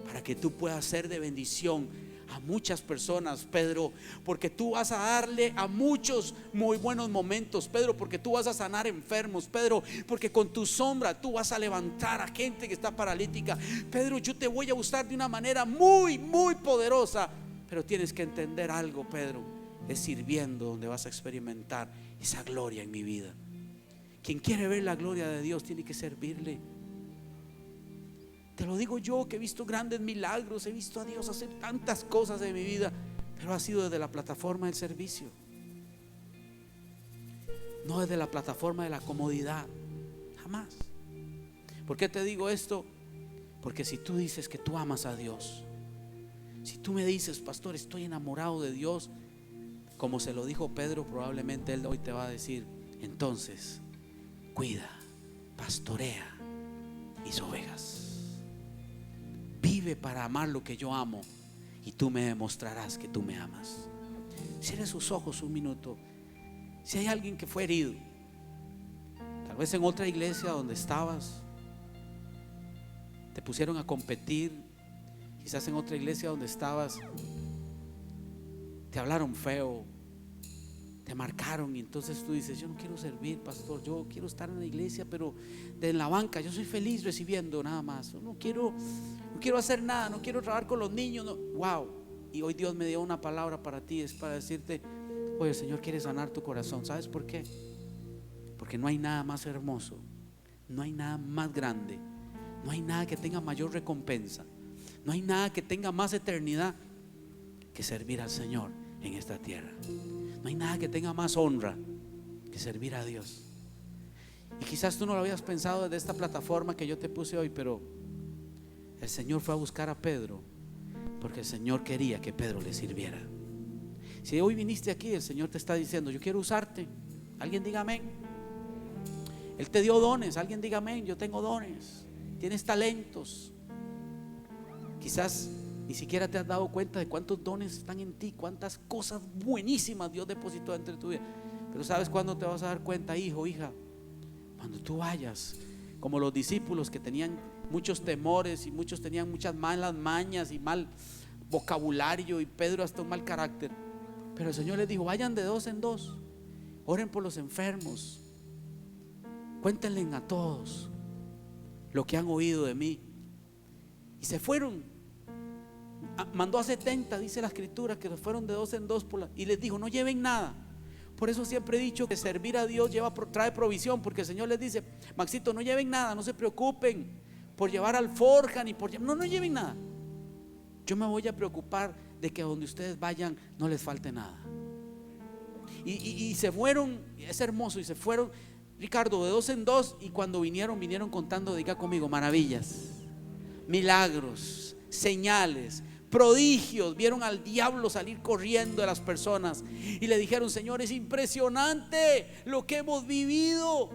para que tú puedas ser de bendición a muchas personas, Pedro, porque tú vas a darle a muchos muy buenos momentos, Pedro, porque tú vas a sanar enfermos, Pedro, porque con tu sombra tú vas a levantar a gente que está paralítica. Pedro, yo te voy a usar de una manera muy, muy poderosa. Pero tienes que entender algo, Pedro: es sirviendo donde vas a experimentar esa gloria en mi vida. Quien quiere ver la gloria de Dios tiene que servirle. Te lo digo yo, que he visto grandes milagros, he visto a Dios hacer tantas cosas en mi vida, pero ha sido desde la plataforma del servicio, no desde la plataforma de la comodidad, jamás. ¿Por qué te digo esto? Porque si tú dices que tú amas a Dios, si tú me dices: pastor, estoy enamorado de Dios, como se lo dijo Pedro, probablemente él hoy te va a decir: entonces cuida, pastorea mis ovejas. Vive para amar lo que yo amo y tú me demostrarás que tú me amas. Cierre sus ojos un minuto. Si hay alguien que fue herido, tal vez en otra iglesia donde estabas te pusieron a competir, quizás en otra iglesia donde estabas te hablaron feo, te marcaron, y entonces tú dices: yo no quiero servir, pastor, yo quiero estar en la iglesia, pero en la banca, yo soy feliz recibiendo nada más, no quiero hacer nada, no quiero trabajar con los niños, no. Wow. Y hoy Dios me dio una palabra para ti, es para decirte: oye, el Señor quiere sanar tu corazón. ¿Sabes por qué? Porque no hay nada más hermoso, no hay nada más grande, no hay nada que tenga mayor recompensa, no hay nada que tenga más eternidad que servir al Señor en esta tierra. No hay nada que tenga más honra que servir a Dios. Y quizás tú no lo habías pensado desde esta plataforma que yo te puse hoy, pero el Señor fue a buscar a Pedro porque el Señor quería que Pedro le sirviera. Si hoy viniste aquí, el Señor te está diciendo: yo quiero usarte. Alguien diga amén. Él te dio dones. Alguien diga amén. Yo tengo dones. Tienes talentos. Quizás ni siquiera te has dado cuenta de cuántos dones están en ti, cuántas cosas buenísimas Dios depositó entre tu vida. Pero ¿sabes cuándo te vas a dar cuenta, hijo, hija? Cuando tú vayas, como los discípulos que tenían muchos temores y muchos tenían muchas malas mañas y mal vocabulario, y Pedro hasta un mal carácter. Pero el Señor les dijo: vayan de dos en dos, oren por los enfermos, cuéntenle a todos lo que han oído de mí. Y se fueron. Mandó a 70, dice la escritura, que fueron de dos en dos y les dijo: no lleven nada. Por eso siempre he dicho que servir a Dios trae provisión, porque el Señor les dice: Maxito, no lleven nada, no se preocupen por llevar alforja ni por no lleven nada. Yo me voy a preocupar de que donde ustedes vayan no les falte nada. Y se fueron, es hermoso, y se fueron, Ricardo, de dos en dos, y cuando vinieron contando, diga conmigo, maravillas, milagros, señales, prodigios. Vieron al diablo salir corriendo de las personas y le dijeron: Señor, es impresionante lo que hemos vivido.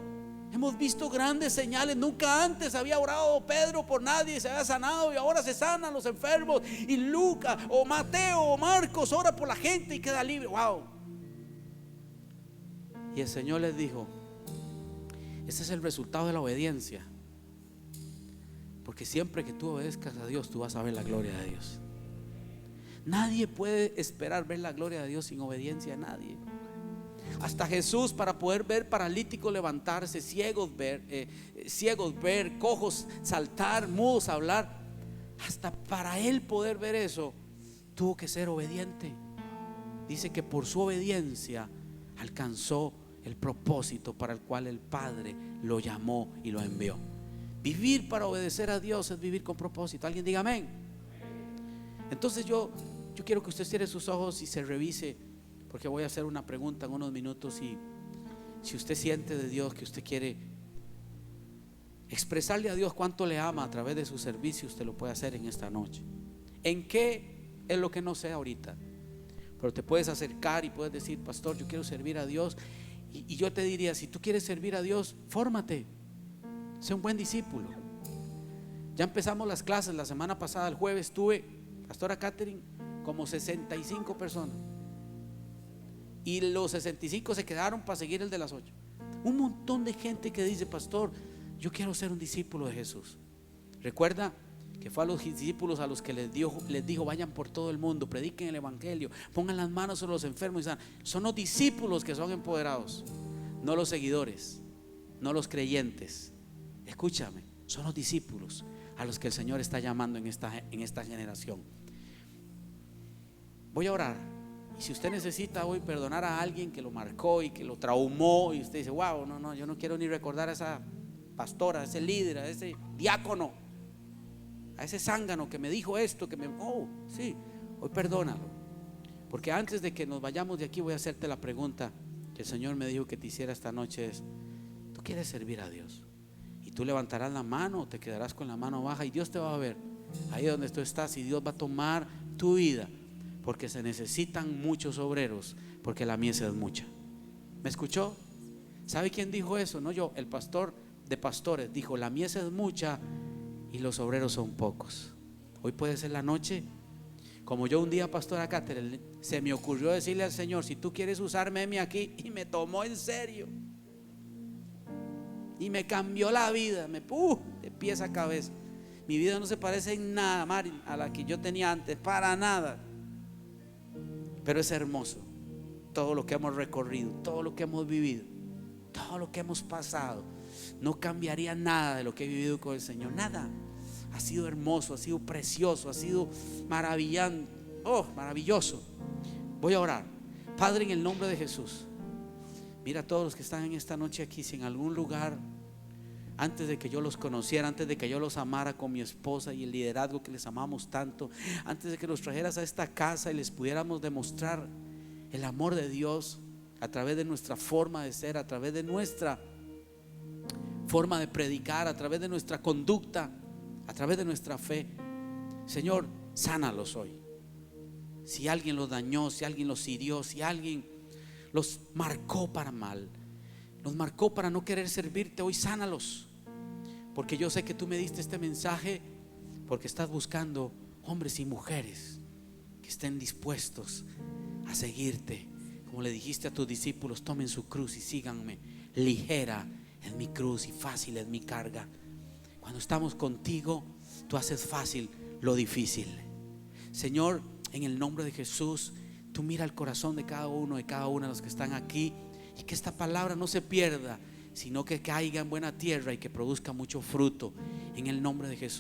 Hemos visto grandes señales. Nunca antes había orado Pedro por nadie y se había sanado, y ahora se sanan los enfermos. Y Lucas o Mateo o Marcos ora por la gente y queda libre. Wow. Y el Señor les dijo: ese es el resultado de la obediencia. Porque siempre que tú obedezcas a Dios, tú vas a ver la gloria de Dios. Nadie puede esperar ver la gloria de Dios sin obediencia a nadie. Hasta Jesús, para poder ver paralíticos levantarse, ciegos ver, cojos saltar, mudos hablar, hasta para Él poder ver eso, tuvo que ser obediente. Dice que por su obediencia alcanzó el propósito para el cual el Padre lo llamó y lo envió. Vivir para obedecer a Dios es vivir con propósito. Alguien diga amén. Entonces yo quiero que usted cierre sus ojos y se revise, porque voy a hacer una pregunta en unos minutos. Y si usted siente de Dios que usted quiere expresarle a Dios cuánto le ama a través de su servicio, usted lo puede hacer en esta noche. ¿En qué es lo que no sé ahorita? Pero te puedes acercar y puedes decir: pastor, yo quiero servir a Dios. Y yo te diría: si tú quieres servir a Dios, fórmate, sé un buen discípulo. Ya empezamos las clases. La semana pasada, el jueves, tuve, pastora Catherine, como 65 personas. Y los 65 se quedaron para seguir el de las 8. Un montón de gente que dice: pastor, yo quiero ser un discípulo de Jesús. Recuerda que fue a los discípulos a los que les dijo: vayan por todo el mundo, prediquen el evangelio, pongan las manos sobre los enfermos y sanan. Son los discípulos que son empoderados, no los seguidores, no los creyentes. Escúchame, son los discípulos a los que el Señor está llamando en esta generación. Voy a orar. Y si usted necesita hoy perdonar a alguien que lo marcó y que lo traumó, y usted dice: wow, no, yo no quiero ni recordar a esa pastora, a ese líder, a ese diácono, a ese zángano que me dijo esto, sí, hoy perdónalo. Porque antes de que nos vayamos de aquí, voy a hacerte la pregunta que el Señor me dijo que te hiciera esta noche: es: ¿tú quieres servir a Dios? Y tú levantarás la mano o te quedarás con la mano baja, y Dios te va a ver ahí donde tú estás, y Dios va a tomar tu vida, porque se necesitan muchos obreros, porque la mies es mucha. ¿Me escuchó? ¿Sabe quién dijo eso? No yo, el pastor de pastores dijo: la mies es mucha y los obreros son pocos. Hoy puede ser la noche. Como yo un día, pastora Catherine, se me ocurrió decirle al Señor: si tú quieres usarme aquí, y me tomó en serio y me cambió la vida, de pies a cabeza. Mi vida no se parece en nada, Mari, a la que yo tenía antes, para nada. Pero es hermoso todo lo que hemos recorrido, todo lo que hemos vivido, todo lo que hemos pasado. No cambiaría nada de lo que he vivido con el Señor, nada. Ha sido hermoso, ha sido precioso, ha sido maravilloso. Voy a orar. Padre, en el nombre de Jesús, mira a todos los que están en esta noche aquí. Si en algún lugar, antes de que yo los conociera, antes de que yo los amara con mi esposa y el liderazgo que les amamos tanto, antes de que los trajeras a esta casa y les pudiéramos demostrar el amor de Dios a través de nuestra forma de ser, a través de nuestra forma de predicar, a través de nuestra conducta, a través de nuestra fe, Señor, sánalos hoy. Si alguien los dañó, si alguien los hirió, si alguien los marcó para mal, los marcó para no querer servirte, hoy sánalos. Porque yo sé que tú me diste este mensaje porque estás buscando hombres y mujeres que estén dispuestos a seguirte. Como le dijiste a tus discípulos: tomen su cruz y síganme. Ligera es mi cruz y fácil es mi carga. Cuando estamos contigo, tú haces fácil lo difícil. Señor, en el nombre de Jesús, tú mira el corazón de cada uno, de cada una de los que están aquí, y que esta palabra no se pierda, sino que caiga en buena tierra y que produzca mucho fruto, en el nombre de Jesús.